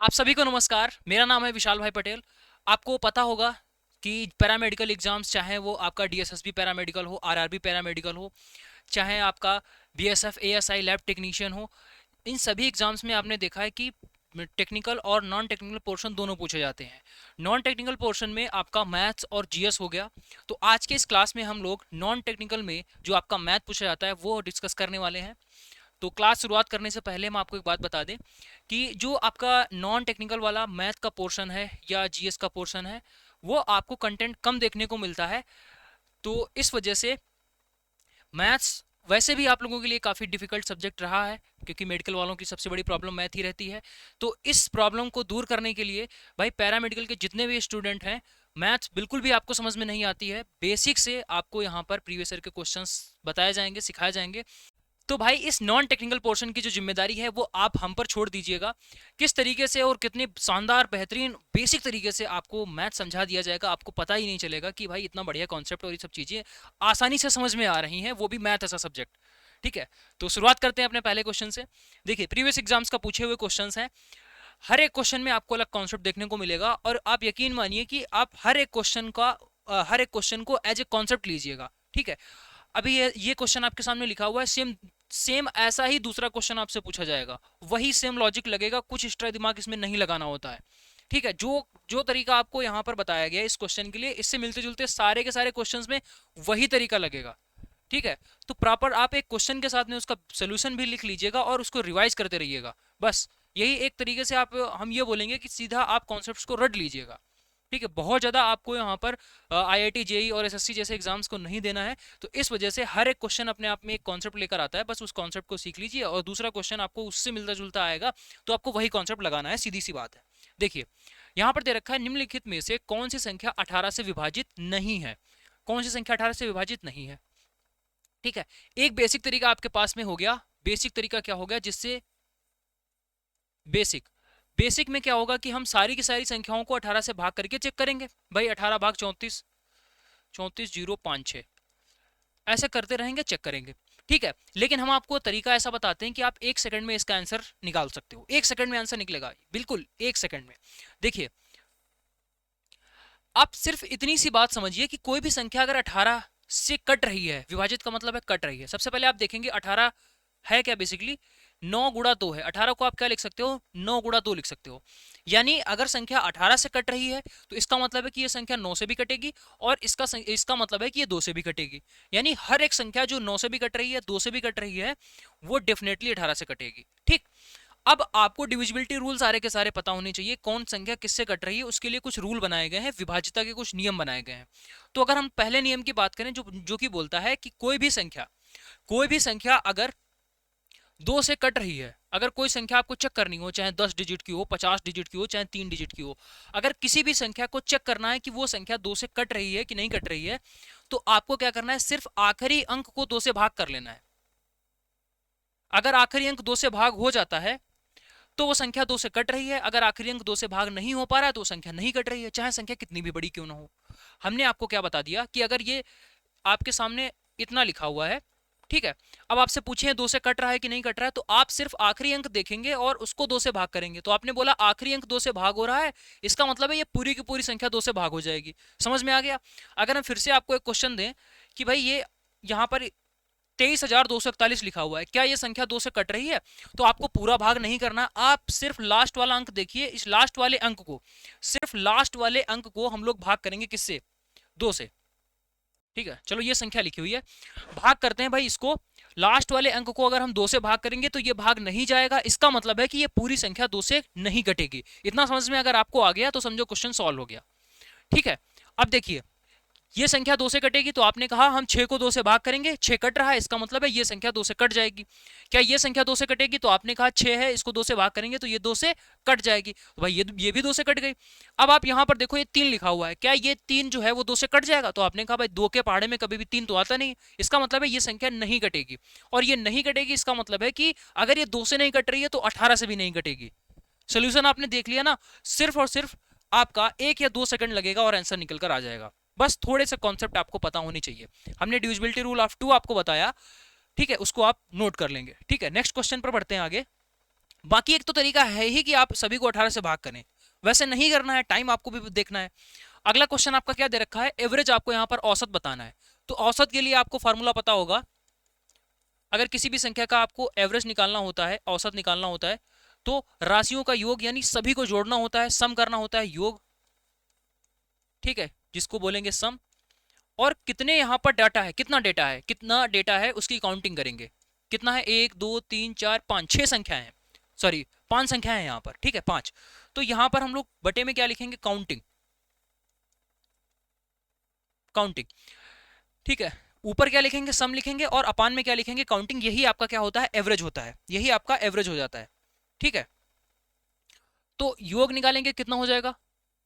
आप सभी को नमस्कार। मेरा नाम है विशाल भाई पटेल। आपको पता होगा कि पैरामेडिकल एग्जाम्स, चाहे वो आपका डीएसएसबी पैरामेडिकल हो, आरआरबी पैरामेडिकल हो, चाहे आपका बीएसएफ एएसआई लैब टेक्नीशियन हो, इन सभी एग्जाम्स में आपने देखा है कि टेक्निकल और नॉन टेक्निकल पोर्शन दोनों पूछे जाते हैं। नॉन टेक्निकल पोर्शन में आपका मैथ्स और जीएस हो गया। तो आज के इस क्लास में हम लोग नॉन टेक्निकल में जो आपका मैथ पूछा जाता है वो डिस्कस करने वाले हैं। तो क्लास शुरुआत करने से पहले हम आपको एक बात बता दें कि जो आपका नॉन टेक्निकल वाला मैथ का पोर्शन है या जीएस का पोर्शन है वो आपको कंटेंट कम देखने को मिलता है। तो इस वजह से मैथ्स वैसे भी आप लोगों के लिए काफ़ी डिफिकल्ट सब्जेक्ट रहा है, क्योंकि मेडिकल वालों की सबसे बड़ी प्रॉब्लम मैथ ही रहती है। तो इस प्रॉब्लम को दूर करने के लिए भाई पैरामेडिकल के जितने भी स्टूडेंट हैं, मैथ्स बिल्कुल भी आपको समझ में नहीं आती है, बेसिक से आपको यहाँ पर प्रीवियस ईयर के क्वेश्चंस बताए जाएंगे, सिखाए जाएंगे। तो भाई इस नॉन टेक्निकल पोर्शन की जो जिम्मेदारी है वो आप हम पर छोड़ दीजिएगा। किस तरीके से और कितने शानदार बेहतरीन बेसिक तरीके से आपको मैथ समझा दिया जाएगा, आपको पता ही नहीं चलेगा कि भाई इतना बढ़िया कॉन्सेप्ट और ये सब चीज़ें आसानी से समझ में आ रही हैं, वो भी मैथ ऐसा सब्जेक्ट। ठीक है, तो शुरुआत करते हैं अपने पहले क्वेश्चन से। देखिए, प्रीवियस एग्जाम्स का पूछे हुए क्वेश्चन हैं। हर एक क्वेश्चन में आपको अलग कॉन्सेप्ट देखने को मिलेगा और आप यकीन मानिए कि आप हर एक क्वेश्चन को एज ए कॉन्सेप्ट लीजिएगा। ठीक है, अभी ये क्वेश्चन आपके सामने लिखा हुआ है, सेम सेम ऐसा ही दूसरा क्वेश्चन आपसे पूछा जाएगा, वही सेम लॉजिक लगेगा, कुछ एक्स्ट्रा दिमाग इसमें नहीं लगाना होता है। ठीक है, जो जो तरीका आपको यहाँ पर बताया गया है इस क्वेश्चन के लिए, इससे मिलते जुलते सारे के सारे क्वेश्चंस में वही तरीका लगेगा। ठीक है, तो प्रॉपर आप एक क्वेश्चन के साथ में उसका सोल्यूशन भी लिख लीजिएगा और उसको रिवाइज करते रहिएगा। बस यही एक तरीके से आप हम ये बोलेंगे कि सीधा आप कॉन्सेप्ट्स को रट लीजिएगा। ठीक है, बहुत ज़्यादा आपको यहाँ पर आईआईटी जेई और एसएससी जैसे एग्जाम्स को नहीं देना है। तो इस वजह से हर एक क्वेश्चन अपने आप में एक कॉन्सेप्ट लेकर आता है, बस उस कॉन्सेप्ट को सीख लीजिए और दूसरा क्वेश्चन आपको उससे मिलता जुलता आएगा तो आपको वही कॉन्सेप्ट लगाना है, सीधी सी बात है। देखिए, यहाँ पर दे रखा है निम्नलिखित में से कौन सी संख्या 18 से विभाजित नहीं है। कौन सी संख्या 18 से विभाजित नहीं है? ठीक है, एक बेसिक तरीका आपके पास में हो गया। बेसिक तरीका क्या हो गया जिससे बेसिक बेसिक में क्या होगा कि हम सारी की सारी संख्याओं को 18 से भाग करके चेक करेंगे। भाई 18 भाग 34, 34,056, ऐसे करते रहेंगे, चेक करेंगे। ठीक है, लेकिन हम आपको तरीका ऐसा बताते हैं कि आप 1 सेकंड में इसका आंसर निकाल सकते हो। 1 सेकंड में आंसर निकलेगा, बिल्कुल 1 सेकंड में। देखिए, आप सिर्फ इतनी सी बात समझिए कि कोई भी संख्या अगर 18 से कट रही है, विभाजित का मतलब है कट रही है। सबसे पहले आप देखेंगे 18 है क्या, बेसिकली 9 गुणा 2 है। 18 को आप क्या लिख सकते हो, 9 गुणा 2 लिख सकते हो। यानी अगर संख्या 18 से कट रही है तो इसका मतलब है कि ये संख्या 9 से भी कटेगी और इसका मतलब है कि ये 2 से भी कटेगी। यानी हर एक संख्या जो 9 से भी कट रही है, 2 से भी कट रही है, वो डेफिनेटली 18 से कटेगी। ठीक, अब आपको डिविजिबिलिटी रूल सारे के सारे पता होने चाहिए, कौन संख्या किससे कट रही है, उसके लिए कुछ रूल बनाए गए हैं, विभाज्यता के कुछ नियम बनाए गए हैं। तो अगर हम पहले नियम की बात करें, जो जो कि बोलता है कि कोई भी संख्या अगर 2 से कट रही है, अगर कोई संख्या आपको चेक करनी हो, चाहे 10 डिजिट की हो, 50 डिजिट की हो, चाहे 3 डिजिट की हो, अगर किसी भी संख्या को चेक करना है कि वो संख्या 2 से कट रही है कि नहीं कट रही है, तो आपको क्या करना है, सिर्फ आखिरी अंक को 2 से भाग कर लेना है। अगर आखिरी अंक 2 से भाग हो जाता है तो वो संख्या 2 से कट रही है। अगर आखिरी अंक 2 से भाग नहीं हो पा रहा है तो वो संख्या नहीं कट रही है, चाहे संख्या कितनी भी बड़ी क्यों ना हो। हमने आपको क्या बता दिया कि अगर ये आपके सामने इतना लिखा हुआ है, ठीक है, अब आपसे पूछे 2 से कट रहा है कि नहीं कट रहा है, तो आप सिर्फ आखिरी अंक देखेंगे और उसको 2 से भाग करेंगे। तो आपने बोला आखिरी अंक 2 से भाग हो रहा है, इसका मतलब है ये पूरी की पूरी संख्या 2 से भाग हो जाएगी। समझ में आ गया? अगर हम फिर से आपको एक क्वेश्चन दें कि भाई ये यहाँ पर 23,241 लिखा हुआ है, क्या ये संख्या 2 से कट रही है, तो आपको पूरा भाग नहीं करना, आप सिर्फ लास्ट वाला अंक देखिए। इस लास्ट वाले अंक को, सिर्फ लास्ट वाले अंक को हम लोग भाग करेंगे किससे, 2 से। ठीक है, चलो ये संख्या लिखी हुई है, भाग करते हैं भाई इसको। लास्ट वाले अंक को अगर हम 2 से भाग करेंगे तो ये भाग नहीं जाएगा, इसका मतलब है कि ये पूरी संख्या 2 से नहीं कटेगी। इतना समझ में अगर आपको आ गया तो समझो क्वेश्चन सॉल्व हो गया। ठीक है, अब देखिए, ये संख्या 2 से कटेगी तो आपने कहा हम 6 को 2 से भाग करेंगे, 6 कट रहा है, इसका मतलब है ये संख्या 2 से कट जाएगी। क्या ये संख्या 2 से कटेगी, तो आपने कहा 6 है, इसको 2 से भाग करेंगे तो ये 2 से कट जाएगी, तो भाई ये भी 2 से कट गई। अब आप यहां पर देखो, ये 3 लिखा हुआ है, क्या ये 3 जो है वो 2 से कट जाएगा, तो आपने कहा भाई 2 के पहाड़े में कभी भी 3 तो आता नहीं, इसका मतलब है ये संख्या नहीं कटेगी। और ये नहीं कटेगी, इसका मतलब है कि अगर ये 2 से नहीं कट रही है तो 18 से भी नहीं कटेगी। सोल्यूशन आपने देख लिया ना, सिर्फ और सिर्फ आपका 1 या 2 सेकंड लगेगा और आंसर निकल कर आ जाएगा। बस थोड़े से कॉन्सेप्ट आपको पता होनी चाहिए। हमने डिविजिबिलिटी रूल ऑफ 2 आपको बताया, ठीक है, उसको आप नोट कर लेंगे। ठीक है, नेक्स्ट क्वेश्चन पर बढ़ते हैं आगे। बाकी एक तो तरीका है ही कि आप सभी को 18 से भाग करें, वैसे नहीं करना है, टाइम आपको भी देखना है। अगला क्वेश्चन आपका क्या दे रखा है, एवरेज आपको यहाँ पर औसत बताना है। तो औसत के लिए आपको फॉर्मूला पता होगा, अगर किसी भी संख्या का आपको एवरेज निकालना होता है, औसत निकालना होता है, तो राशियों का योग यानी सभी को जोड़ना होता है, सम करना होता है योग, ठीक है, जिसको बोलेंगे सम। और कितने यहाँ पर डाटा है, कितना डेटा है उसकी काउंटिंग करेंगे। कितना है, 1 2 3 4 5 6 संख्याएं हैं, सॉरी 5 संख्याएं हैं यहाँ पर, ठीक है 5। तो यहाँ पर हम लोग बटे में क्या लिखेंगे, काउंटिंग, काउंटिंग, ठीक है। ऊपर क्या लिखेंगे, सम लिखेंगे, और अपान में क्या लिखेंगे, काउंटिंग। यही आपका क्या होता है, एवरेज होता है, यही आपका एवरेज हो जाता है, ठीक है। तो योग निकालेंगे, कितना हो जाएगा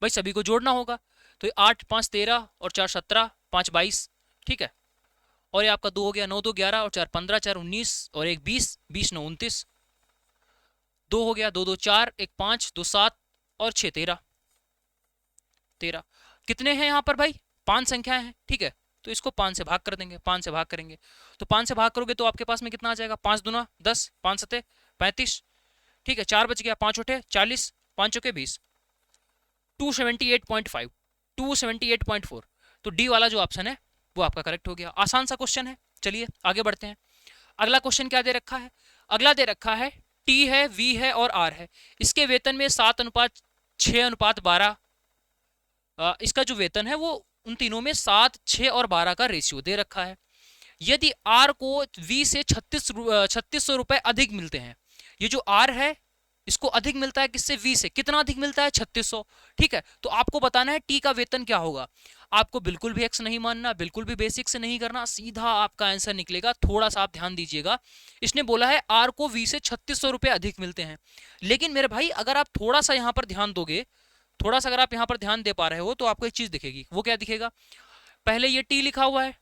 भाई, सभी को जोड़ना होगा। तो 8 5 13 और 4 17, 5 22, ठीक है। और ये आपका 2 हो गया, 9 2 11 और 4 15, 4 19 और 1 20, 20 9 29, 2 हो गया, 2 2 4, 1 5, 2 7 और 6 13, 13। कितने हैं यहाँ पर भाई, 5 संख्याएं हैं, ठीक है। तो इसको 5 से भाग कर देंगे, 5 से भाग करेंगे, तो 5 से भाग करोगे तो आपके पास में कितना आ जाएगा, 5 दूना 10, 5 सते 35, ठीक है। 4 बच गया, 5 उठे 40, 5 चौके 20, 278.5, 278.4। तो डी वाला जो ऑप्शन है वो आपका करेक्ट हो गया। आसान सा क्वेश्चन है, चलिए आगे बढ़ते हैं। अगला क्वेश्चन क्या दे रखा है, अगला दे रखा है टी है, वी है और आर है। इसके वेतन में 7:6:12, इसका जो वेतन है वो उन तीनों में 7 6 और 12 का रेशियो दे रखा है। यदि आर को वी से 3600 रुपए अधिक मिलते हैं, ये जो आर है इसको अधिक मिलता है किससे, वी से, कितना अधिक मिलता है, 3600, ठीक है। तो आपको बताना है टी का वेतन क्या होगा। आपको बिल्कुल भी एक्स नहीं मानना, बिल्कुल भी बेसिक से नहीं करना, सीधा आपका आंसर निकलेगा। थोड़ा सा आप ध्यान दीजिएगा, इसने बोला है आर को वी से 3600 रुपए अधिक मिलते हैं, लेकिन मेरे भाई अगर आप थोड़ा सा यहाँ पर ध्यान दोगे, थोड़ा सा अगर आप यहाँ पर ध्यान दे पा रहे हो तो आपको एक चीज दिखेगी। वो क्या दिखेगा, पहले ये टी लिखा हुआ है,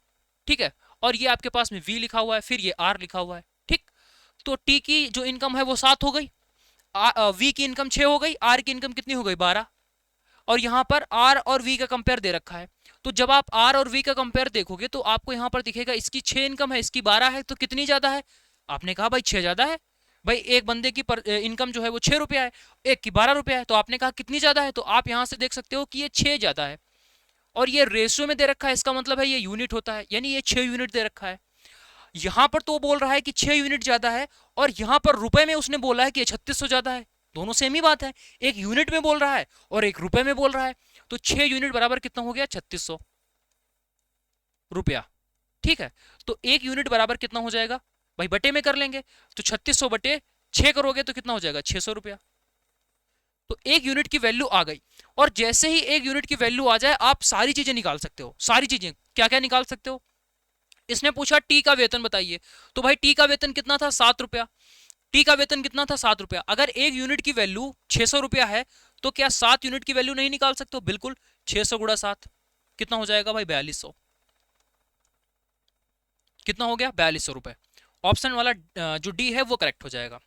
ठीक है, और ये आपके पास में वी लिखा हुआ है, फिर ये आर लिखा हुआ है, ठीक। तो टी की जो इनकम है वो 7 हो गई, वी की इनकम 6 हो गई, आर की इनकम कितनी हो गई, 12। और यहाँ पर आर और वी का कंपेयर दे रखा है, तो जब आप आर और वी का कंपेयर देखोगे तो आपको यहाँ पर दिखेगा इसकी 6 इनकम है, इसकी 12 है, तो कितनी ज्यादा है। आपने कहा भाई 6 ज्यादा है, भाई एक बंदे की इनकम जो है वो 6 रुपया है, एक की 12 रुपया है, तो आपने कहा कितनी ज्यादा है, तो आप यहाँ से देख सकते हो कि ये 6 ज्यादा है। और ये रेशियो में दे रखा है, इसका मतलब है ये यूनिट होता है, यानी ये 6 यूनिट दे रखा है। यहां पर तो वो बोल रहा है कि 6 यूनिट ज्यादा है, और यहां पर रुपए में उसने बोला है कि 3600 ज्यादा है। दोनों सेम ही बात है, एक यूनिट में बोल रहा है और एक रुपए में बोल रहा है। तो 6 यूनिट बराबर कितना हो गया, 3600 रुपया, ठीक है। तो एक यूनिट बराबर कितना हो जाएगा भाई, बटे में कर लेंगे, तो 3600 बटे 6 करोगे तो कितना हो जाएगा, 600 रुपया। तो एक यूनिट की वैल्यू आ गई, और जैसे ही एक यूनिट की वैल्यू आ जाए आप सारी चीजें निकाल सकते हो। सारी चीजें क्या क्या निकाल सकते हो, इसने पूछा टी का वेतन बताइए, तो भाई टी का वेतन कितना था, 7 रुपया। टी का वेतन कितना था, 7 रुपया। अगर एक यूनिट की वैल्यू 600 रुपया है तो क्या 7 यूनिट की वैल्यू नहीं निकाल सकते हो, बिल्कुल। 600 गुणा 7 कितना हो जाएगा भाई, 4200। कितना हो गया, 4200 रुपए। ऑप्शन वाला जो डी है वो करेक्ट हो जाएगा।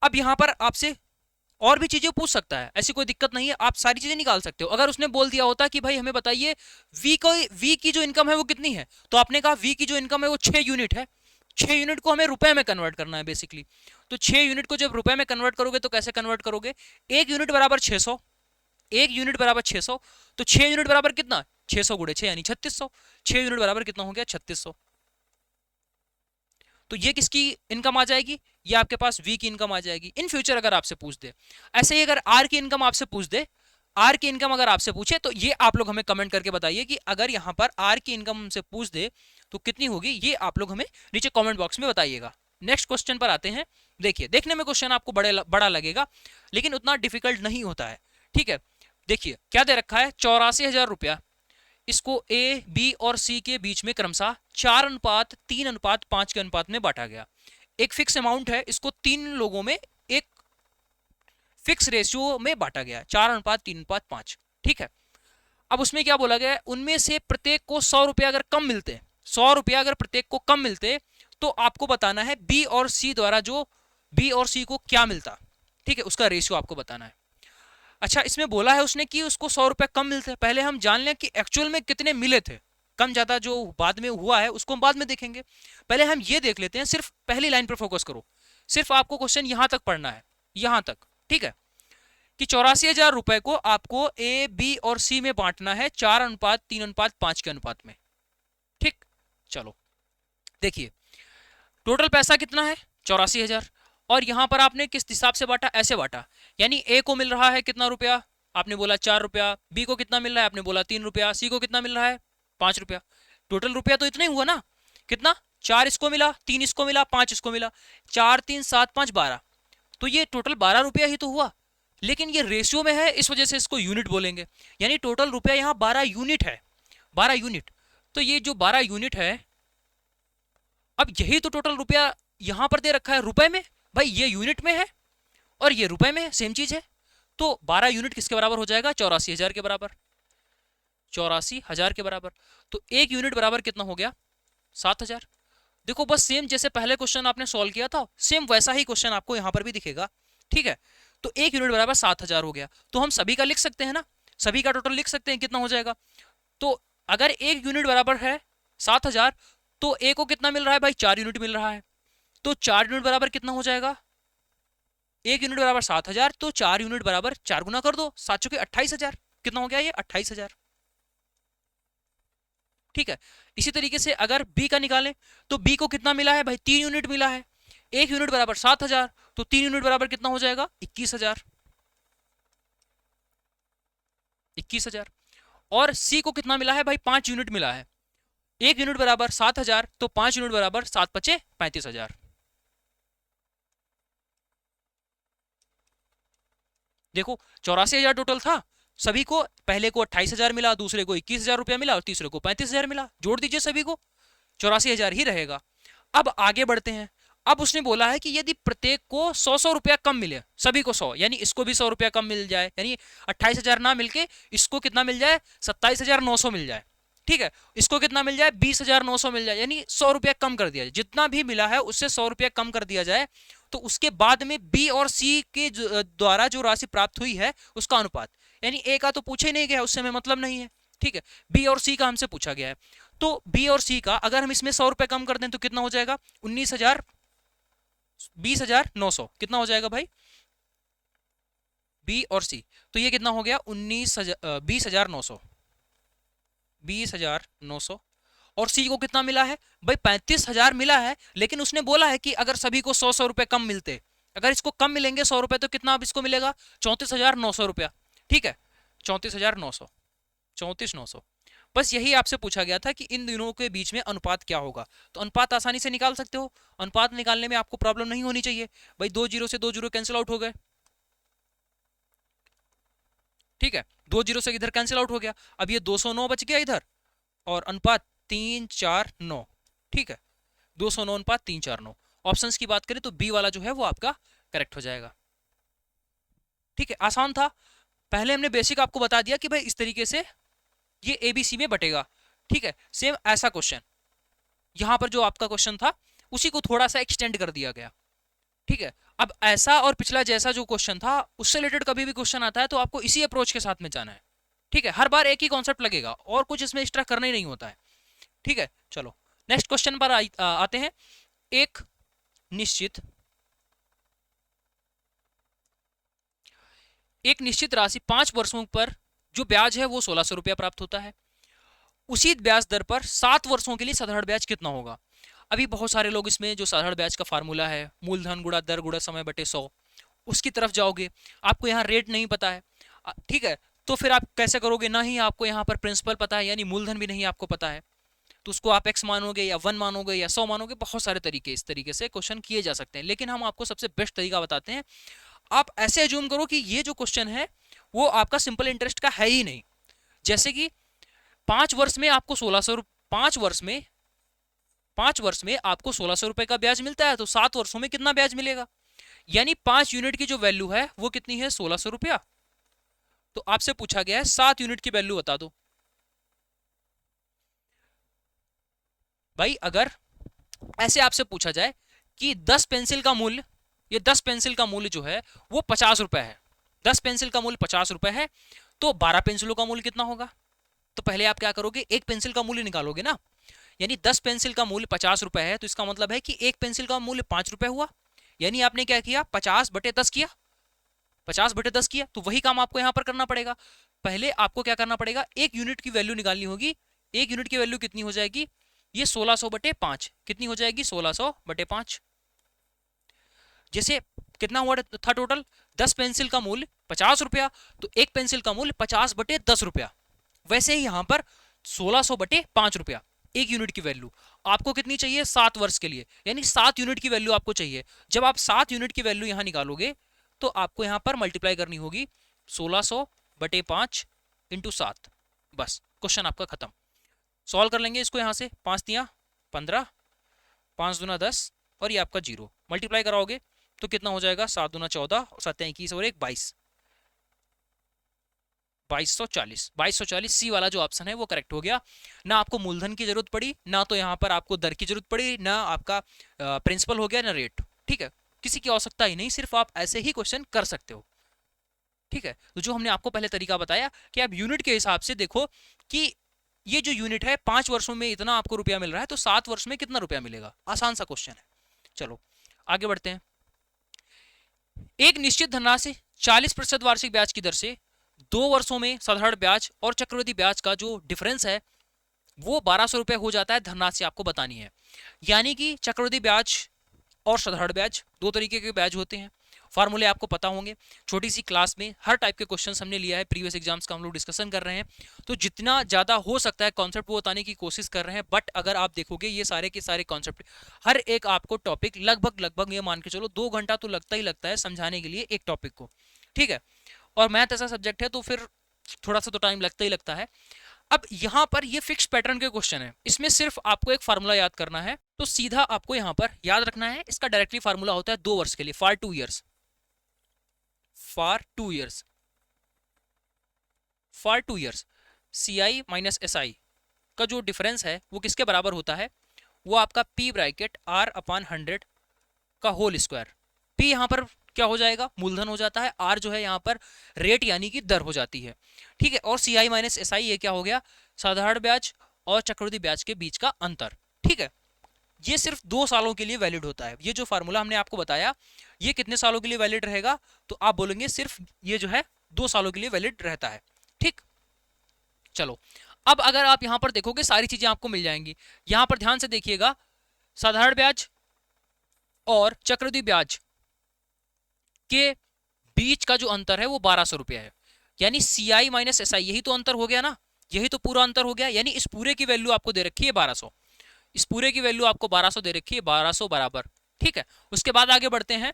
अब यहां पर आपसे और भी चीजें पूछ सकता है, ऐसी कोई दिक्कत नहीं है, आप सारी चीजें निकाल सकते हो। अगर उसने बोल दिया होता कि भाई हमें बताइए वी की जो इनकम है वो कितनी है, तो आपने कहा वी की जो इनकम है वो 6 यूनिट है, 6 यूनिट को हमें रुपए में कन्वर्ट करना है बेसिकली। तो 6 यूनिट को जब रुपए में कन्वर्ट करोगे तो कैसे कन्वर्ट करोगे, एक यूनिट बराबर 600, एक यूनिट बराबर 600, तो 6 यूनिट बराबर कितना, 600 गुणे 6 यानी 3600, 6 यूनिट बराबर कितना हो गया, 3600। तो ये किसकी इनकम आ जाएगी, ये आपके पास वी की इनकम आ जाएगी। इन फ्यूचर अगर आपसे पूछ दे, ऐसे ही अगर आर की इनकम आपसे पूछ दे, आर की इनकम अगर आपसे पूछे तो ये आप लोग हमें कमेंट करके बताइए कि अगर यहां पर आर की इनकम से पूछ दे तो कितनी होगी, ये आप लोग हमें नीचे कमेंट बॉक्स में बताइएगा। नेक्स्ट क्वेश्चन पर आते हैं। देखिए, देखने में क्वेश्चन आपको बड़ा लगेगा लेकिन उतना डिफिकल्ट नहीं होता है, ठीक है। देखिए क्या दे रखा है, 84,000 रुपया, इसको ए बी और सी के बीच में क्रमशः 4:3:5 के अनुपात में बांटा गया। एक फिक्स अमाउंट है, इसको 3 लोगों में एक फिक्स रेशियो में बांटा गया, 4:3:5, ठीक है। अब उसमें क्या बोला गया है, उनमें से प्रत्येक को 100 रुपया अगर कम मिलते, 100 रुपया अगर प्रत्येक को कम मिलते तो आपको बताना है बी और सी द्वारा जो बी और सी को क्या मिलता, ठीक है, उसका रेशियो आपको बताना है। अच्छा, इसमें बोला है उसने कि उसको 100 रुपए कम मिलते हैं, पहले हम जान लें कि एक्चुअल में कितने मिले थे। कम ज्यादा जो बाद में हुआ है उसको हम बाद में देखेंगे, पहले हम ये देख लेते हैं, सिर्फ पहली लाइन पर फोकस करो। सिर्फ आपको क्वेश्चन यहां तक पढ़ना है, यहां तक, ठीक है, कि 84,000 रुपए को आपको ए बी और सी में बांटना है 4:3:5 के अनुपात में। ठीक, चलो देखिए टोटल पैसा कितना है 84,000, और यहां पर आपने किस हिसाब से बांटा, ऐसे बांटा, यानी ए को मिल रहा है कितना रुपया, आपने बोला 4 रुपया, बी को कितना मिल रहा है, आपने बोला 3 रुपया, सी को कितना मिल रहा है 5 रुपया। टोटल रुपया तो इतना ही हुआ ना, कितना, 4 इसको मिला, 3 इसको मिला, 5 इसको मिला, 4 3 7 5 12, तो ये टोटल 12 रुपया ही तो हुआ। लेकिन ये रेशियो में है, इस वजह से इसको यूनिट बोलेंगे, यानी टोटल रुपया यहाँ 12 यूनिट है, 12 यूनिट। तो ये जो 12 यूनिट है, अब यही तो टोटल रुपया यहां पर दे रखा है रुपए में, भाई ये यूनिट में है और ये रुपए में, सेम चीज है। तो 12 यूनिट किसके बराबर हो जाएगा, 84,000 के बराबर, 84,000 के बराबर। तो एक यूनिट बराबर कितना हो गया, 7,000। देखो बस सेम जैसे पहले क्वेश्चन आपने सॉल्व किया था, सेम वैसा ही क्वेश्चन आपको यहां पर भी दिखेगा, ठीक है। तो एक यूनिट बराबर 7,000 हो गया, तो हम सभी का लिख सकते हैं ना, सभी का टोटल लिख सकते हैं, कितना हो जाएगा। तो अगर एक यूनिट बराबर है 7,000, तो ए को कितना मिल रहा है भाई, 4 यूनिट मिल रहा है, तो 4 यूनिट बराबर कितना हो जाएगा, एक यूनिट बराबर 7,000, तो 4 यूनिट बराबर 4 गुना कर दो, 7 चौके 28,000, कितना हो गया ये 28,000, ठीक है। इसी तरीके से अगर बी का निकालें, तो बी को कितना मिला है भाई, 3 यूनिट मिला है, एक यूनिट बराबर 7,000, तो 3 यूनिट बराबर कितना हो जाएगा 21,000, 21,000। और सी को कितना मिला है भाई, 5 यूनिट मिला है, एक यूनिट बराबर 7,000, तो 5 यूनिट बराबर 7 पचे 35,000। देखो 84,000 टोटल था, सभी को, पहले को 28,000 मिला, दूसरे को 21,000 रुपया मिला और तीसरे को 35,000 मिला, जोड़ दीजिए सभी को, 84,000 ही रहेगा। अब आगे बढ़ते हैं, अब उसने बोला है कि यदि प्रत्येक को 100 रुपया कम मिले, सभी को 100, यानी इसको भी 100 रुपया कम मिल जाए, यानी 28,000 ना मिलके इसको कितना मिल जाए, 27,900 मिल जाए, ठीक है, इसको कितना मिल जाए 20,900 मिल जाए, यानी 100 रुपया कम कर दिया जाए, जितना भी मिला है उससे 100 रुपया कम कर दिया जाए, तो उसके बाद में बी और सी के द्वारा जो राशि प्राप्त हुई है उसका अनुपात, यानी ए का तो पूछा ही नहीं गया, उससे हमें मतलब नहीं है, ठीक है, बी और सी का हमसे पूछा गया है। तो बी और सी का अगर हम इसमें 100 रुपए कम कर दें तो कितना हो जाएगा, 20,900, कितना हो जाएगा भाई, बी और सी, तो ये कितना हो गया 20,900, 20,900। और सी को कितना मिला है भाई, 35,000 मिला है, लेकिन उसने बोला है कि अगर सभी को 100 रुपए कम मिलते, अगर इसको कम मिलेंगे 100 रुपए, तो कितना अब इसको मिलेगा 34,900 रुपया, ठीक है, 34,900, 34,900। बस यही आपसे पूछा गया था कि इन दोनों के बीच में अनुपात क्या होगा, तो अनुपात आसानी से निकाल सकते हो, अनुपात निकालने में आपको प्रॉब्लम नहीं होनी चाहिए भाई, 2 जीरो से 2 जीरो कैंसिल आउट हो गए, ठीक है, 2 जीरो से इधर कैंसिल आउट हो गया, अब ये 209 बच गया इधर, और अनुपात 349, ठीक है, 209 अनुपात 349। ऑप्शंस की बात करें तो बी वाला जो है वो आपका करेक्ट हो जाएगा, ठीक है, आसान था। पहले हमने बेसिक आपको बता दिया कि भाई इस तरीके से ये एबीसी में बटेगा, ठीक है, सेम ऐसा क्वेश्चन यहां पर जो आपका क्वेश्चन था उसी को थोड़ा सा एक्सटेंड कर दिया गया, ठीक है। अब ऐसा और पिछला जैसा जो क्वेश्चन था उससे रिलेटेड कभी भी क्वेश्चन आता है तो आपको इसी अप्रोच के साथ में जाना है, ठीक है, हर बार एक ही कॉन्सेप्ट लगेगा और कुछ इसमें एक्स्ट्रा करना ही नहीं होता है, ठीक है। चलो नेक्स्ट क्वेश्चन पर आते हैं। एक निश्चित राशि 5 वर्षों पर जो ब्याज है वो 1,600 रुपया प्राप्त होता है, उसी ब्याज दर पर 7 वर्षों के लिए साधारण ब्याज कितना होगा। अभी बहुत सारे लोग इसमें जो साधारण ब्याज का फार्मूला है मूलधन गुणा दर गुणा समय बटे 100, उसकी तरफ जाओगे, आपको यहाँ रेट नहीं पता है, ठीक है, तो फिर आप कैसे करोगे, ना ही आपको यहाँ पर प्रिंसिपल पता है, यानी मूलधन भी नहीं आपको पता है, तो उसको आप x मानोगे या 1 मानोगे या 100 मानोगे, बहुत सारे तरीके इस तरीके से क्वेश्चन किए जा सकते हैं, लेकिन हम आपको सबसे बेस्ट तरीका बताते हैं। आप ऐसे एज्यूम करो कि ये जो क्वेश्चन है वो आपका सिंपल इंटरेस्ट का है ही नहीं, जैसे कि 5 वर्ष में आपको 1,600, 5 वर्ष में आपको 1,600 रुपए का ब्याज मिलता है, तो 7 वर्षों में कितना ब्याज मिलेगा, यानी 5 यूनिट की जो वैल्यू है वो कितनी है 1,600 रुपया। तो आपसे पूछा गया है 7 यूनिट की वैल्यू बता दो भाई। अगर ऐसे आपसे पूछा जाए कि 10 पेंसिल का मूल्य, ये 10 पेंसिल का मूल्य जो है वो 50 रुपए है, 10 पेंसिल का मूल्य 50 रुपए है, तो 12 पेंसिलों का मूल्य कितना होगा। तो पहले आप क्या करोगे, एक पेंसिल का मूल्य निकालोगे ना, यानी 10 पेंसिल का मूल्य 50 रुपए है, तो इसका मतलब है कि एक पेंसिल का मूल्य 5 रुपए हुआ, यानी आपने क्या किया, 50/10 किया, 50/10 किया, तो वही काम आपको यहां पर करना पड़ेगा। पहले आपको क्या करना पड़ेगा, एक यूनिट की वैल्यू निकालनी होगी। एक यूनिट की वैल्यू कितनी हो जाएगी, ये 1600/5 कितनी हो जाएगी, 1600/5। जैसे कितना हुआ था टोटल, 10 पेंसिल का मूल्य 50 रुपया, तो एक पेंसिल का मूल्य 50/10 रुपया। वैसे ही यहां पर 1600/5 रुपया एक यूनिट की वैल्यू आपको कितनी चाहिए, 7 वर्ष के लिए, यानी 7 यूनिट की वैल्यू आपको चाहिए। जब आप 7 यूनिट की वैल्यू यहां निकालोगे तो आपको यहां पर मल्टीप्लाई करनी होगी 1600/5 इंटू 7। बस क्वेश्चन आपका खत्म। सॉल्व कर लेंगे इसको, यहां से 5 दिया 15, 5 दूना 10 और ये आपका 0, मल्टीप्लाई कराओगे तो कितना हो जाएगा, 7 दूना 14, 7 21 और 1 22, 2240 सी वाला जो ऑप्शन है वो करेक्ट हो गया। ना आपको मूलधन की जरूरत पड़ी, ना तो यहाँ पर आपको दर की जरूरत पड़ी, ना आपका प्रिंसिपल हो गया, ना रेट। ठीक है, किसी की आवश्यकता ही नहीं, सिर्फ आप ऐसे ही क्वेश्चन कर सकते हो। ठीक है, तो जो हमने आपको पहले तरीका बताया कि आप यूनिट के हिसाब से देखो कि ये जो यूनिट है 5 वर्षों में इतना आपको रुपया मिल रहा है, तो 7 वर्ष में कितना रुपया मिलेगा, आसान सा क्वेश्चन है। चलो आगे बढ़ते हैं। एक निश्चित धनराशि 40% वार्षिक ब्याज की दर से 2 वर्षों में साधारण ब्याज और चक्रवृद्धि ब्याज का जो डिफरेंस है वो 1200 रुपए हो जाता है, धनराशि आपको बतानी है। यानी कि चक्रवृद्धि ब्याज और साधारण ब्याज दो तरीके के ब्याज होते हैं, फार्मूले आपको पता होंगे। छोटी सी क्लास में हर टाइप के क्वेश्चंस हमने लिया है, प्रीवियस एग्जाम्स का हम लोग डिस्कशन कर रहे हैं, तो जितना ज़्यादा हो सकता है कॉन्सेप्ट वो बताने की कोशिश कर रहे हैं। बट अगर आप देखोगे ये सारे के सारे कॉन्सेप्ट, हर एक आपको टॉपिक लगभग ये मान के चलो 2 घंटा तो लगता ही लगता है समझाने के लिए एक टॉपिक को। ठीक है, और मैथ ऐसा सब्जेक्ट है तो फिर थोड़ा सा तो टाइम लगता ही लगता है। अब यहाँ पर ये फिक्स पैटर्न के क्वेश्चन है, इसमें सिर्फ आपको एक फार्मूला याद करना है, तो सीधा आपको यहाँ पर याद रखना है। इसका डायरेक्टली फार्मूला होता है 2 वर्ष के लिए, for 2 years, for 2 years, for 2 years CI minus SI का जो डिफरेंस है वो किसके बराबर होता है, वो आपका P/R/100 का होल स्क्वायर। P यहाँ पर क्या हो जाएगा, मूलधन हो जाता है, R जो है यहाँ पर रेट यानी कि दर हो जाती है। ठीक है, और CI माइनस SI ये क्या हो गया, साधारण ब्याज और चक्रवृद्धि ब्याज के बीच का अंतर। ठीक है, ये सिर्फ 2 सालों के लिए वैलिड होता है। ये जो फार्मूला हमने आपको बताया ये कितने सालों के लिए वैलिड रहेगा, तो आप बोलेंगे सिर्फ ये जो है 2 सालों के लिए वैलिड रहता है। ठीक, चलो अब अगर आप यहां पर देखोगे सारी चीजें आपको मिल जाएंगी। यहां पर ध्यान से देखिएगा, साधारण ब्याज और चक्रवृद्धि ब्याज के बीच का जो अंतर है वो 1200 रुपया है, यानी CI माइनस SI यही तो अंतर हो गया ना, यही तो पूरा अंतर हो गया। यानी इस पूरे की वैल्यू आपको दे रखी है 1200, इस पूरे की वैल्यू आपको 1200 दे रखी है, 1200 बराबर। ठीक है, उसके बाद आगे बढ़ते हैं।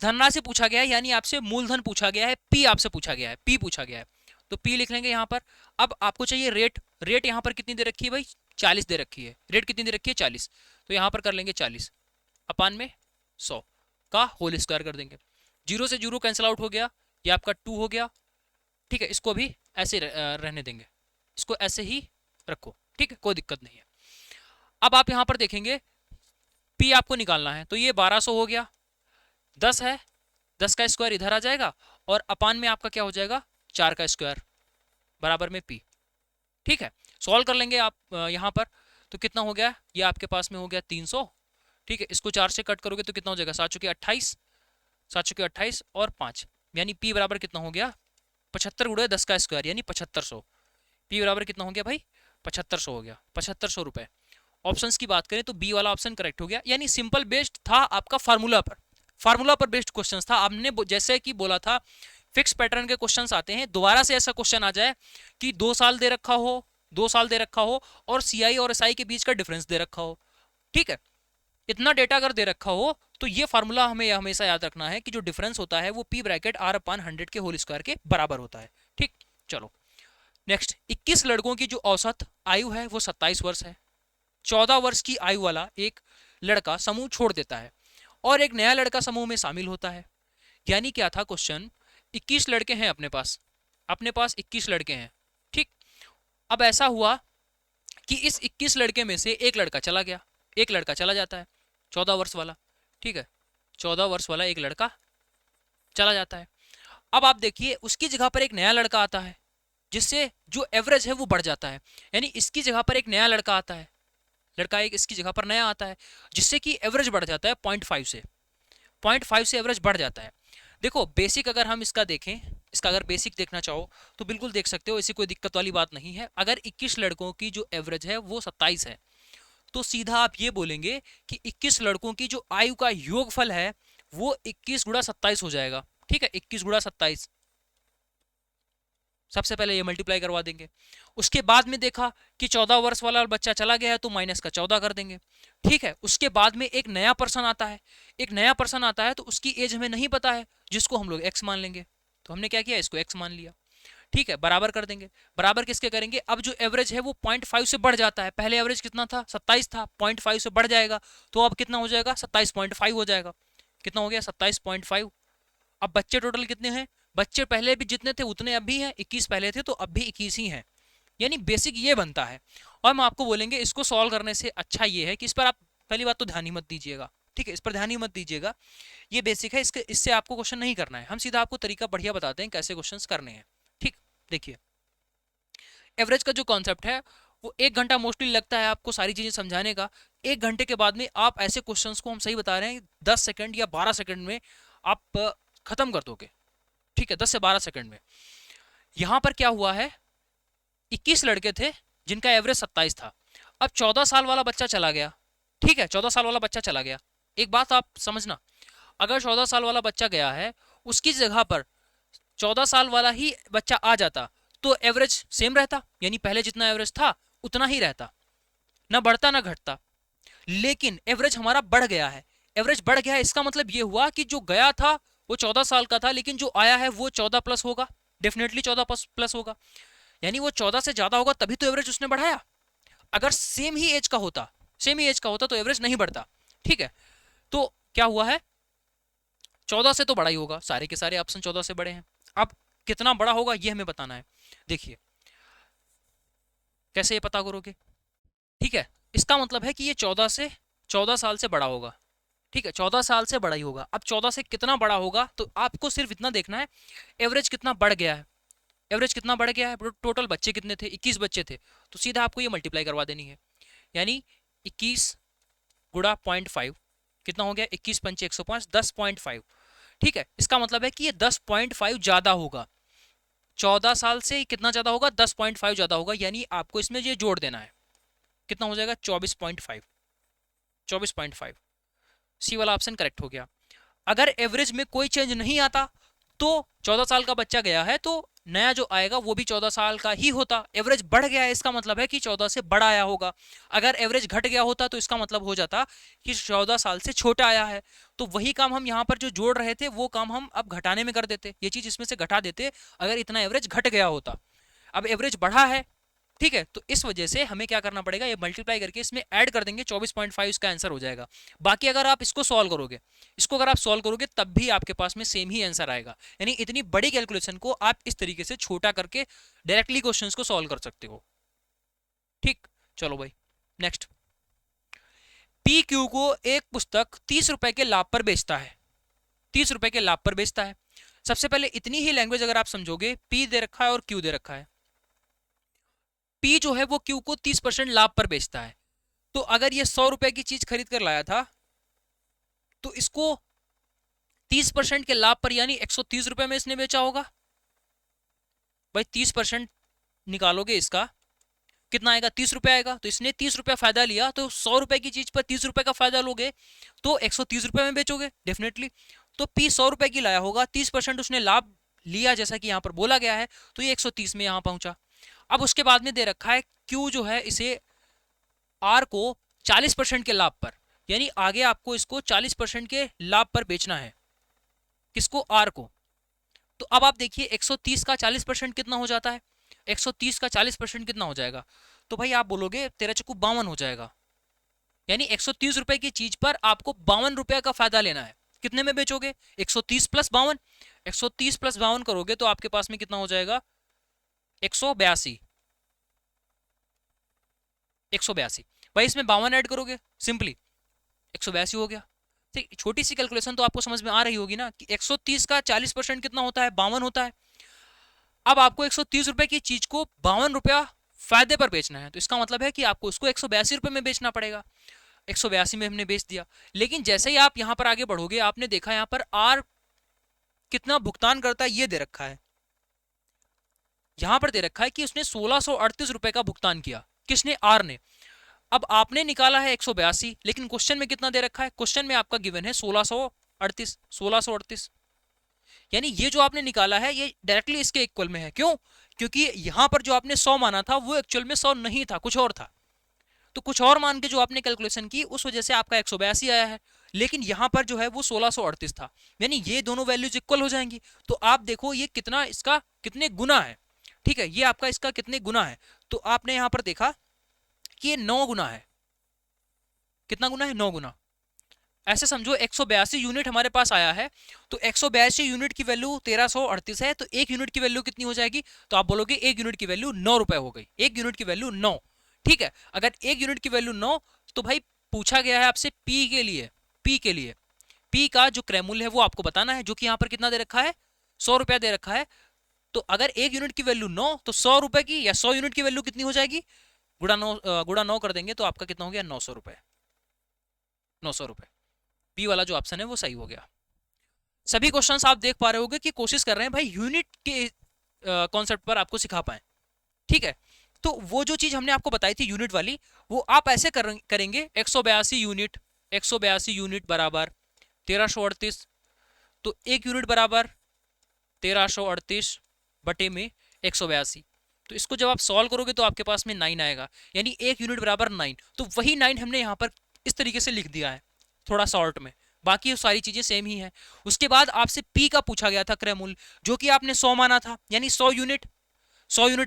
धनराशि पूछा गया है, यानी आपसे मूलधन पूछा गया है, P आपसे पूछा गया है, P पूछा गया है, तो P लिख लेंगे यहाँ पर। अब आपको चाहिए रेट, रेट यहाँ पर कितनी दे रखी है भाई, 40 दे रखी है, रेट कितनी दे रखी है 40, तो यहाँ पर कर लेंगे 40 अपान में 100 का होल स्क्वायर कर देंगे। 0 से 0 कैंसिल आउट हो गया, ये आपका 2 हो गया। ठीक है, इसको भी ऐसे रहने देंगे, इसको ऐसे ही रखो। ठीक है, कोई दिक्कत नहीं है। अब आप यहां पर देखेंगे P आपको निकालना है, तो ये 1200 हो गया, 10 है, 10 का स्क्वायर इधर आ जाएगा और अपान में आपका क्या हो जाएगा, 4 का स्क्वायर बराबर में P। ठीक है, सॉल्व कर लेंगे आप यहां पर, तो कितना हो गया, ये आपके पास में हो गया 300। ठीक है, इसको 4 से कट करोगे तो कितना हो जाएगा, 7 चुके 28, 7 चुके 28 और 5, यानी P बराबर कितना हो गया, 75 गुणे 10 का स्क्वायर यानी 7500। P बराबर कितना हो गया भाई, 7500 हो गया, 7500 रुपए। ऑप्शंस की बात करें तो बी वाला ऑप्शन करेक्ट हो गया, यानी सिंपल बेस्ड था आपका फार्मूला पर, फार्मूला पर बेस्ड क्वेश्चंस था। आपने जैसे कि बोला था फिक्स पैटर्न के क्वेश्चंस आते हैं, दोबारा से ऐसा क्वेश्चन आ जाए कि 2 साल दे रखा हो, 2 साल दे रखा हो और CI और SI के बीच का डिफरेंस दे रखा हो। ठीक है, इतना डेटा अगर दे रखा हो तो ये फार्मूला हमें हमेशा याद रखना है कि जो डिफरेंस होता है वो P/R/100 के होल स्क्वायर के बराबर होता है। ठीक, चलो नेक्स्ट। 21 लड़कों की जो औसत आयु है वो 27 वर्ष है। 14 वर्ष की आयु वाला एक लड़का समूह छोड़ देता है और एक नया लड़का समूह में शामिल होता है। यानी क्या था क्वेश्चन, 21 लड़के हैं अपने पास 21 लड़के हैं। ठीक, अब ऐसा हुआ कि इस 21 लड़के में से एक लड़का चला गया, एक लड़का चला जाता है 14 वर्ष वाला। ठीक है, 14 वर्ष वाला एक लड़का चला जाता है। अब आप देखिए उसकी जगह पर एक नया लड़का आता है, जिससे जो एवरेज है वो बढ़ जाता है। यानी इसकी जगह पर एक नया लड़का आता है, लड़का एक इसकी जगह पर नया आता है, जिससे कि एवरेज बढ़ जाता है 0.5 से। 0.5 से एवरेज बढ़ जाता है। देखो बेसिक अगर हम इसका देखें, इसका अगर बेसिक देखना चाहो तो बिल्कुल देख सकते हो, ऐसी कोई दिक्कत वाली बात नहीं है। अगर 21 लड़कों की जो एवरेज है वो 27 है, तो सीधा आप ये बोलेंगे कि 21 लड़कों की जो आयु का योगफल है वो 21 गुणा 27 हो जाएगा। ठीक है, 21 गुणा 27, सबसे पहले ये मल्टीप्लाई करवा देंगे। उसके बाद में देखा कि 14 वर्ष वाला बच्चा चला गया है तो माइनस का 14 कर देंगे। ठीक है, उसके बाद में एक नया पर्सन आता है, एक नया पर्सन आता है तो उसकी एज हमें नहीं पता है, जिसको हम लोग एक्स मान लेंगे। तो हमने क्या किया, इसको एक्स मान लिया। ठीक है, बराबर कर देंगे। बराबर किसके करेंगे, अब जो एवरेज है वो 0.5 से बढ़ जाता है। पहले एवरेज कितना था, 27 था, 0.5 से बढ़ जाएगा तो अब कितना हो जाएगा, 27.5 हो जाएगा। कितना हो गया, 27.5। अब बच्चे टोटल कितने हैं, बच्चे पहले भी जितने थे उतने अब भी हैं, 21 पहले थे तो अब भी 21 ही हैं। यानी बेसिक ये बनता है। और हम आपको बोलेंगे इसको सॉल्व करने से अच्छा ये है कि इस पर आप पहली बात तो ध्यान ही मत दीजिएगा। ठीक है, इस पर ध्यान ही मत दीजिएगा, ये बेसिक है, इससे आपको क्वेश्चन नहीं करना है। हम सीधा आपको तरीका बढ़िया बताते हैं कैसे क्वेश्चन करने हैं। ठीक, देखिए एवरेज का जो कॉन्सेप्ट है वो 1 घंटा मोस्टली लगता है आपको सारी चीजें समझाने का। 1 घंटे के बाद में आप ऐसे क्वेश्चंस को, हम सही बता रहे हैं, 10 सेकंड या 12 सेकंड में आप खत्म कर दोगे। ठीक है, 10 से 12 सेकंड में। यहां पर क्या हुआ है, 21 लड़के थे जिनका एवरेज 27 था। अब 14 साल वाला बच्चा चला गया। ठीक है, 14 साल वाला बच्चा चला गया। एक बात आप समझना, अगर 14 साल वाला बच्चा गया है, उसकी जगह पर 14 साल वाला ही बच्चा आ जाता तो एवरेज सेम रहता, यानी पहले जितना एवरेज था उतना ही रहता, ना बढ़ता ना घटता। लेकिन एवरेज हमारा बढ़ गया है। एवरेज बढ़ गया है इसका मतलब ये हुआ कि जो गया था वो 14 साल का था, लेकिन जो आया है वो 14 प्लस होगा, डेफिनेटली 14 प्लस होगा। यानी वो 14 से ज्यादा होगा तभी तो एवरेज उसने बढ़ाया। अगर सेम ही एज का होता, सेम ही एज का होता तो एवरेज नहीं बढ़ता। ठीक है, तो क्या हुआ है, 14 से तो बड़ा ही होगा, सारे के सारे ऑप्शन 14 से बड़े हैं। अब कितना बड़ा होगा ये हमें बताना है। देखिए कैसे ये पता करोगे। ठीक है, इसका मतलब है कि ये 14 साल से बड़ा होगा। ठीक है, 14 साल से बड़ा ही होगा। अब 14 से कितना बड़ा होगा तो आपको सिर्फ इतना देखना है, एवरेज कितना बढ़ गया है। एवरेज कितना बढ़ गया है, टोटल बच्चे कितने थे, 21 बच्चे थे, तो सीधा आपको ये मल्टीप्लाई करवा देनी है। यानी 21 गुणा 0.5 कितना हो गया, 21 पंचे 105, 10.5। ठीक है, इसका मतलब है कि ये 10.5 ज्यादा होगा। 14 साल से कितना ज्यादा होगा, 10.5 ज्यादा होगा। यानी आपको इसमें ये जोड़ देना है, कितना हो जाएगा, 24.5। 24.5, सी वाला ऑप्शन करेक्ट हो गया। अगर एवरेज में कोई चेंज नहीं आता तो 14 साल का बच्चा गया है तो नया जो आएगा वो भी 14 साल का ही होता। एवरेज बढ़ गया है इसका मतलब है कि 14 से बड़ा आया होगा। अगर एवरेज घट गया होता तो इसका मतलब हो जाता कि 14 साल से छोटा आया है। तो वही काम हम यहाँ पर जो जोड़ रहे थे वो काम हम अब घटाने में कर देते, ये चीज इसमें से घटा देते अगर इतना एवरेज घट गया होता। अब एवरेज बढ़ा है, ठीक है, तो इस वजह से हमें क्या करना पड़ेगा, ये मल्टीप्लाई करके इसमें ऐड कर देंगे, 24.5 इसका आंसर हो जाएगा। बाकी अगर आप इसको सॉल्व करोगे, इसको अगर आप सॉल्व करोगे तब भी आपके पास में सेम ही आंसर आएगा। यानी इतनी बड़ी कैलकुलेशन को आप इस तरीके से छोटा करके डायरेक्टली क्वेश्चंस को सॉल्व कर सकते हो। ठीक, चलो भाई नेक्स्ट। पी क्यू को एक पुस्तक 30 रुपए के लाभ पर बेचता है, 30 रुपए के लाभ पर बेचता है। सबसे पहले इतनी ही लैंग्वेज अगर आप समझोगे, पी दे रखा है और क्यू दे रखा है। पी जो है वो क्यू को 30% लाभ पर बेचता है। तो अगर ये 100 रुपए की चीज खरीद कर लाया था तो इसको 30% के लाभ पर यानी 130 रुपए में इसने बेचा होगा। भाई 30% निकालोगे इसका कितना आएगा, 30 रुपए आएगा। तो इसने 30 रुपए फायदा लिया, तो 100 रुपए की चीज पर 30 रुपए का फायदा लोगे तो 130 रुपए में बेचोगे डेफिनेटली। तो पी 100 रुपए की लाया होगा, 30% उसने लाभ लिया जैसा कि यहां पर बोला गया है, तो ये 130 में यहां पहुंचा। अब उसके बाद में दे रखा है क्यू जो है इसे आर को 40% के लाभ पर, यानी आगे आपको इसको 40% के लाभ पर बेचना है। किसको, आर को। तो अब आप देखिए 130 का 40% कितना हो जाता है, 130 का 40% कितना हो जाएगा। तो भाई आप बोलोगे 13×52 हो जाएगा। यानी 130 रुपए की चीज पर आपको 52 रुपए का फायदा लेना है। कितने में बेचोगे, 130 प्लस 52, 130 प्लस 52 करोगे तो आपके पास में कितना हो जाएगा, 182। 182 भाई, इसमें 52 ऐड करोगे सिंपली 182 हो गया। ठीक, छोटी सी कैलकुलेशन तो आपको समझ में आ रही होगी ना कि 130 का 40% कितना होता है, 52 होता है। अब आपको 130 रुपए की चीज को 52 रुपया फायदे पर बेचना है, तो इसका मतलब है कि आपको उसको 182 रुपए में बेचना पड़ेगा। 182 में हमने बेच दिया। लेकिन जैसे ही आप यहाँ पर आगे बढ़ोगे, आपने देखा यहाँ पर आर कितना भुगतान करता है ये दे रखा है, यहां पर दे रखा है कि उसने 1638 रुपए का भुगतान किया। किसने? आर ने। अब आपने निकाला है 182, लेकिन क्वेश्चन में कितना दे रखा है? क्वेश्चन में आपका गिवन है 1638। यानी ये जो आपने निकाला है ये डायरेक्टली इसके इक्वल में है। क्यों? क्योंकि यहां पर जो आपने 100 माना था वो एक्चुअल में 100 नहीं था, कुछ और था। तो कुछ और मान के जो आपने कैलकुलेशन की उस वजह से आपका 182 आया है, लेकिन यहां पर जो है वो 1638 था। यानी ये दोनों वैल्यूज इक्वल हो जाएंगी। तो आप देखो ये कितना, इसका कितने गुना है। ठीक है, ये आपका इसका कितने गुना है। तो आपने यहां पर देखा कि ये 9 गुना है। कितना गुना है? 9 गुना। ऐसे समझो 182 यूनिट हमारे पास आया है, तो 182 यूनिट की वैल्यू 1338 है, तो एक यूनिट की वैल्यू कितनी हो जाएगी? तो आप बोलोगे एक यूनिट की वैल्यू 9 रुपए हो गई। एक यूनिट की वैल्यू 9। ठीक है, अगर एक यूनिट की वैल्यू 9, तो भाई पूछा गया है आपसे पी के लिए। पी का जो क्रय मूल्य है वो आपको बताना है, जो कि यहाँ पर कितना दे रखा है? 100 रुपया दे रखा है। तो अगर एक यूनिट की वैल्यू 9, तो 100 रुपए की या 100 यूनिट की वैल्यू कितनी हो जाएगी? गुड़ा 9 कर देंगे तो आपका कितना हो गया? 900 रुपए। 900 रुपए। बी वाला जो ऑप्शन है वो सही हो गया। सभी क्वेश्चंस आप देख पा रहे होगे कि कोशिश कर रहे हैं भाई यूनिट के कॉन्सेप्ट पर आपको सिखा पाए। ठीक है, तो वो जो चीज हमने आपको बताई थी यूनिट वाली, वो आप ऐसे करेंगे 182 यूनिट बराबर 1338। तो एक यूनिट बराबर 1338 बटे में 182। तो इसको जब आप सॉल्व करोगे तो आपके पास में 9 आएगा, यानी एक यूनिट बराबर 9। तो वही 9 हमने यहाँ पर इस तरीके से लिख दिया है, थोड़ा शॉर्ट में। बाकी सारी चीजें सेम ही है। उसके बाद आपसे पी का पूछा गया था क्रय मूल्य, जो कि आपने 100 माना था, यानी 100 यूनिट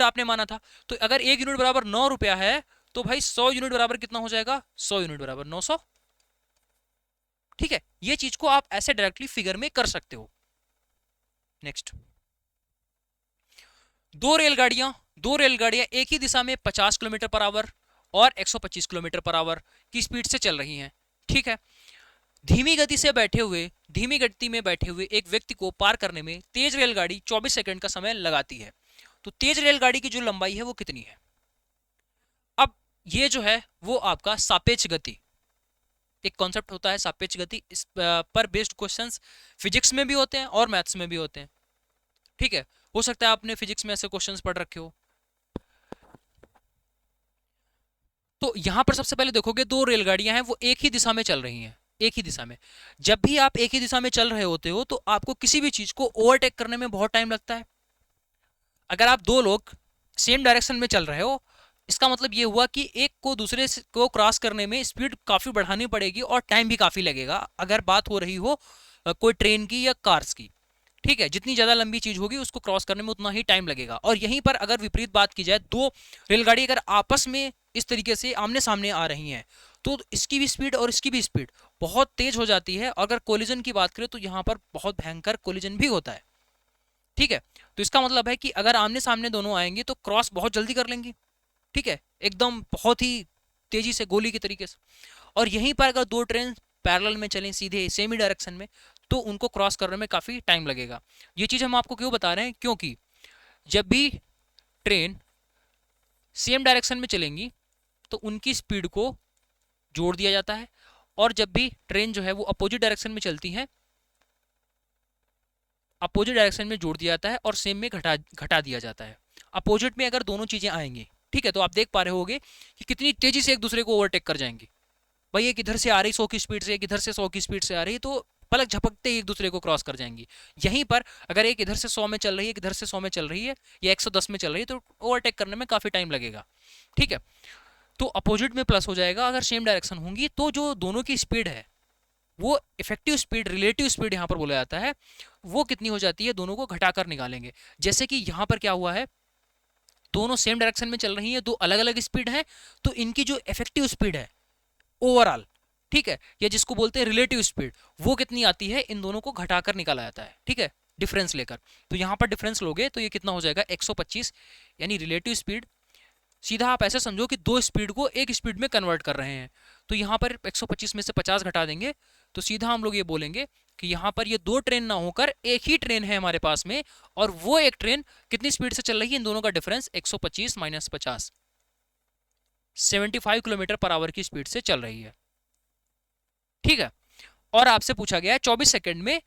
आपने माना था। तो अगर एक यूनिट बराबर 9 रुपया है, तो भाई 100 यूनिट बराबर कितना हो जाएगा? 100 यूनिट बराबर 900। ठीक है, ये चीज को आप ऐसे डायरेक्टली फिगर में कर सकते हो। नेक्स्ट, दो रेलगाड़ियां एक ही दिशा में 50 किलोमीटर पर आवर और 125 किलोमीटर पर आवर की स्पीड से चल रही हैं। ठीक है, धीमी गति में बैठे हुए एक व्यक्ति को पार करने में तेज रेलगाड़ी 24 सेकंड का समय लगाती है। तो तेज रेलगाड़ी की जो लंबाई है वो कितनी है? अब ये जो है वो आपका सापेक्ष गति, एक कॉन्सेप्ट होता है सापेक्ष गति। इस पर बेस्ड क्वेश्चंस फिजिक्स में भी होते हैं और मैथ्स में भी होते हैं। ठीक है, हो सकता है आपने फिजिक्स में ऐसे क्वेश्चंस पढ़ रखे हो। तो यहां पर सबसे पहले देखोगे दो रेलगाड़ियां हैं, वो एक ही दिशा में चल रही हैं। एक ही दिशा में, जब भी आप एक ही दिशा में चल रहे होते हो तो आपको किसी भी चीज को ओवरटेक करने में बहुत टाइम लगता है। अगर आप दो लोग सेम डायरेक्शन में चल रहे हो, इसका मतलब ये हुआ कि एक को दूसरे को क्रॉस करने में स्पीड काफी बढ़ानी पड़ेगी और टाइम भी काफी लगेगा, अगर बात हो रही हो कोई ट्रेन की या कार्स की। ठीक है, जितनी ज्यादा लंबी चीज होगी उसको क्रॉस करने में उतना ही टाइम लगेगा। और यहीं पर अगर विपरीत बात की जाए, दो रेलगाड़ी अगर आपस में इस तरीके से आमने सामने आ रही हैं, तो इसकी भी स्पीड और इसकी भी स्पीड बहुत तेज हो जाती है। अगर कोलिजन की बात करें तो यहाँ पर बहुत भयंकर कोलिजन भी होता है। ठीक है, तो इसका मतलब है कि अगर आमने सामने दोनों आएंगे तो क्रॉस बहुत जल्दी कर लेंगी। ठीक है, एकदम बहुत ही तेजी से, गोली के तरीके से। और यहीं पर अगर दो ट्रेन पैरेलल में चलें सीधे सेम ही डायरेक्शन में, तो उनको क्रॉस करने में काफी टाइम लगेगा। ये चीज हम आपको क्यों बता रहे हैं? क्योंकि जब भी ट्रेन सेम डायरेक्शन में चलेंगी तो उनकी स्पीड को जोड़ दिया जाता है, और जब भी ट्रेन जो है वो अपोजिट डायरेक्शन में चलती है, अपोजिट डायरेक्शन में जोड़ दिया जाता है और सेम में घटा दिया जाता है। अपोजिट में अगर दोनों चीजें आएंगी, ठीक है, तो आप देख पा रहे होगे कि कितनी तेजी से एक दूसरे को ओवरटेक कर जाएंगी। भाई एक इधर से आ रही 100 की स्पीड से, एक इधर से 100 की स्पीड से आ रही, तो पलक झपकते ही एक दूसरे को क्रॉस कर जाएंगी। यहीं पर अगर एक इधर से 100 में चल रही है, एक इधर से 100 में चल रही है, या 110 में चल रही है, तो ओवरटेक करने में काफी टाइम लगेगा। ठीक है, तो अपोजिट में प्लस हो जाएगा। अगर सेम डायरेक्शन होंगी तो जो दोनों की स्पीड है वो इफेक्टिव स्पीड, रिलेटिव स्पीड यहाँ पर बोला जाता है, वो कितनी हो जाती है, दोनों को घटाकर निकालेंगे। जैसे कि यहाँ पर क्या हुआ है, दोनों सेम डायरेक्शन में चल रही है, दो अलग अलग स्पीड है, तो इनकी जो इफेक्टिव स्पीड है ओवरऑल, ठीक है, या जिसको बोलते हैं रिलेटिव स्पीड, वो कितनी आती है, इन दोनों को घटाकर निकाला जाता है। ठीक है, डिफरेंस लेकर। तो यहाँ पर डिफरेंस लोगे तो ये कितना हो जाएगा, 125, यानी रिलेटिव स्पीड। सीधा आप ऐसे समझो कि दो स्पीड को एक स्पीड में कन्वर्ट कर रहे हैं। तो यहाँ पर 125 में से 50 घटा देंगे, तो सीधा हम लोग ये बोलेंगे कि यहाँ पर ये दो ट्रेन ना होकर एक ही ट्रेन है हमारे पास में, और वो एक ट्रेन कितनी स्पीड से चल रही है, इन दोनों का डिफरेंस 125 - 50, 75 किलोमीटर पर आवर की स्पीड से चल रही है। ठीक है। और आपसे पूछा गया है 24 सेकंड में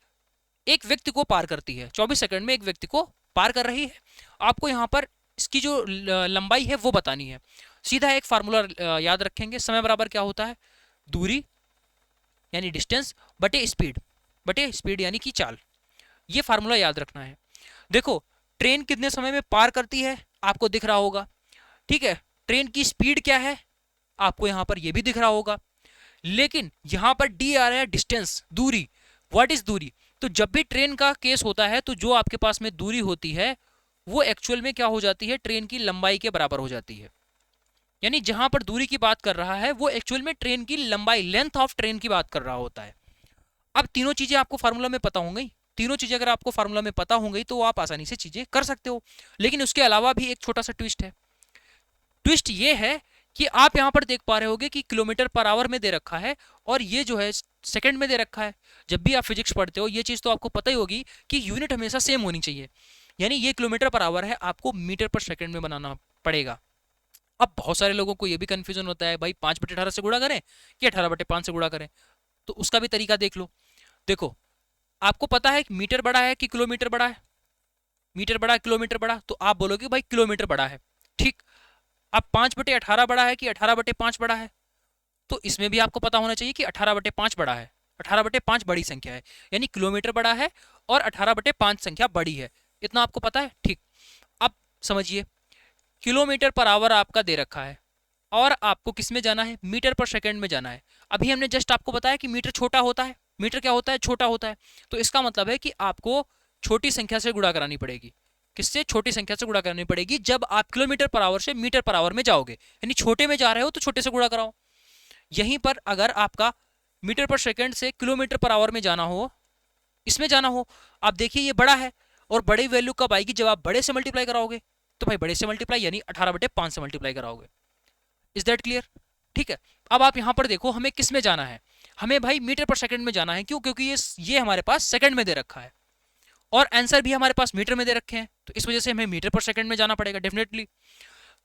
एक व्यक्ति को पार करती है, 24 सेकंड में एक व्यक्ति को पार कर रही है। आपको यहाँ पर इसकी जो लंबाई है वो बतानी है। सीधा एक फार्मूला याद रखेंगे, समय बराबर क्या होता है, दूरी यानी डिस्टेंस बटे स्पीड यानी कि चाल। ये फार्मूला याद रखना है। देखो ट्रेन कितने समय में पार करती है आपको दिख रहा होगा, ठीक है। ट्रेन की स्पीड क्या है आपको यहाँ पर ये भी दिख रहा होगा, लेकिन यहाँ पर डी आ रहा है डिस्टेंस, दूरी। व्हाट इज दूरी? तो जब भी ट्रेन का केस होता है तो जो आपके पास में दूरी होती है वो एक्चुअल में क्या हो जाती है, ट्रेन की लंबाई के बराबर हो जाती है। यानी जहां पर दूरी की बात कर रहा है वो एक्चुअल में ट्रेन की लंबाई, लेंथ ऑफ ट्रेन की बात कर रहा होता है। अब तीनों चीजें आपको फार्मूला में पता होंगी, तीनों चीजें अगर आपको फार्मूला में पता होंगी तो आप आसानी से चीजें कर सकते हो। लेकिन उसके अलावा भी एक छोटा सा ट्विस्ट है। ट्विस्ट ये है कि आप यहां पर देख पा रहे होगे कि किलोमीटर पर आवर में दे रखा है और ये जो है सेकंड में दे रखा है। जब भी आप फिजिक्स पढ़ते हो ये चीज तो आपको पता ही होगी कि यूनिट हमेशा सेम होनी चाहिए। यानी ये किलोमीटर पर आवर है, आपको मीटर पर सेकंड में बनाना पड़ेगा। अब बहुत सारे लोगों को ये भी कंफ्यूजन होता है, भाई 5/18 से गुणा करें कि 18/5 से गुणा करें, तो उसका भी तरीका देख लो। देखो आपको पता है कि मीटर बड़ा है कि किलोमीटर बड़ा है, मीटर बड़ा किलोमीटर बड़ा, तो आप बोलोगे भाई किलोमीटर बड़ा है, ठीक। अब 5/18 बड़ा है कि 18/5 बड़ा है, तो इसमें भी आपको पता होना चाहिए कि 18/5 बड़ा है, 18/5 बड़ी संख्या है, यानी किलोमीटर बड़ा है और 18/5 संख्या बड़ी है। इतना आपको पता है, ठीक। अब समझिए किलोमीटर पर आवर आपका दे रखा है और आपको किस में जाना है, मीटर पर सेकंड में जाना है। अभी हमने जस्ट आपको बताया कि मीटर छोटा होता है, मीटर क्या होता है, छोटा होता है। तो इसका मतलब है कि आपको छोटी संख्या से गुणा करानी पड़ेगी। किससे? छोटी संख्या से गुणा करनी पड़ेगी जब आप किलोमीटर पर आवर से मीटर पर आवर में जाओगे। यानी छोटे में जा रहे हो तो छोटे से गुणा कराओ। यहीं पर अगर आपका मीटर पर सेकंड से किलोमीटर पर आवर में जाना हो, इसमें जाना हो, आप देखिए ये बड़ा है और बड़ी वैल्यू कब आएगी, जब आप बड़े से मल्टीप्लाई कराओगे। तो भाई बड़े से मल्टीप्लाई यानी 18/5 से मल्टीप्लाई कराओगे। Is that clear? ठीक है। अब आप यहां पर देखो हमें किस में जाना है, हमें भाई मीटर पर सेकंड में जाना है। क्यों? क्योंकि ये हमारे पास सेकंड में दे रखा है और आंसर भी हमारे पास मीटर में दे रखे हैं, तो इस वजह से हमें मीटर पर सेकंड में जाना पड़ेगा डेफिनेटली।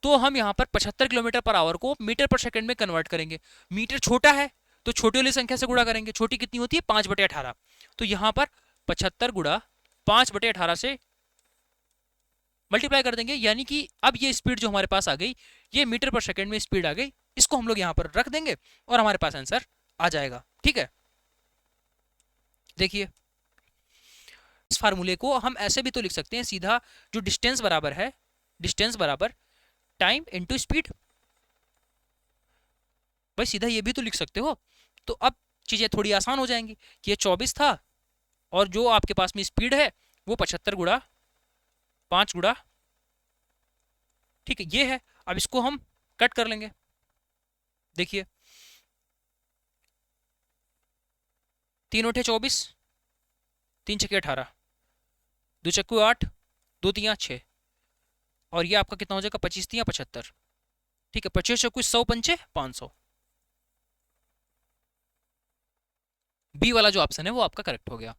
तो हम यहाँ पर 75 किलोमीटर पर आवर को मीटर पर सेकंड में कन्वर्ट करेंगे। मीटर छोटा है तो छोटी वाली संख्या से गुणा करेंगे। छोटी कितनी होती है? 5/18। तो यहाँ पर 75 गुणा 5/18 से मल्टीप्लाई कर देंगे। यानी कि अब ये स्पीड जो हमारे पास आ गई, ये मीटर पर सेकंड में स्पीड आ गई, इसको हम लोग यहाँ पर रख देंगे और हमारे पास आंसर आ जाएगा। ठीक है, देखिए इस फार्मूले को हम ऐसे भी तो लिख सकते हैं सीधा, जो डिस्टेंस बराबर है, डिस्टेंस बराबर टाइम इनटू स्पीड। भाई सीधा ये भी तो लिख सकते हो। तो अब चीजें थोड़ी आसान हो जाएंगी कि ये 24 था और जो आपके पास में स्पीड है वो 75 गुणा 5 गुणा, ठीक है ये है। अब इसको हम कट कर लेंगे। देखिए 3 × 24, 3 × 18, 2 × 8, 2 × 6 और ये आपका कितना हो जाएगा? 25 × 75। ठीक है, 25 × 100 पंचे 500। बी वाला जो ऑप्शन है वो आपका करेक्ट हो गया।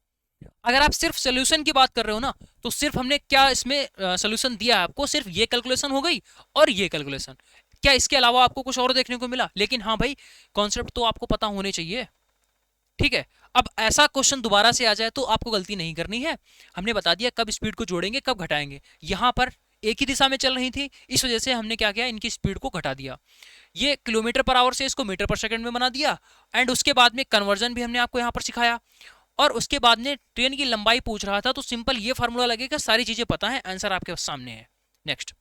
अगर आप सिर्फ सोल्यूशन की बात कर रहे हो ना, तो सिर्फ हमने क्या इसमें सोल्यूशन दिया है आपको, सिर्फ ये कैलकुलेशन हो गई और ये कैलकुलेशन। क्या इसके अलावा आपको कुछ और देखने को मिला? लेकिन हाँ भाई कॉन्सेप्ट तो आपको पता होने चाहिए। ठीक है, अब ऐसा क्वेश्चन दोबारा से आ जाए तो आपको गलती नहीं करनी है। हमने बता दिया कब स्पीड को जोड़ेंगे कब घटाएंगे। यहां पर एक ही दिशा में चल रही थी, इस वजह से हमने क्या किया, इनकी स्पीड को घटा दिया। ये किलोमीटर पर आवर से इसको मीटर पर सेकंड में बना दिया एंड उसके बाद में कन्वर्जन भी हमने आपको यहाँ पर सिखाया। और उसके बाद में ट्रेन की लंबाई पूछ रहा था तो सिंपल ये फार्मूला लगेगा, सारी चीजें पता है, आंसर आपके सामने है। नेक्स्ट,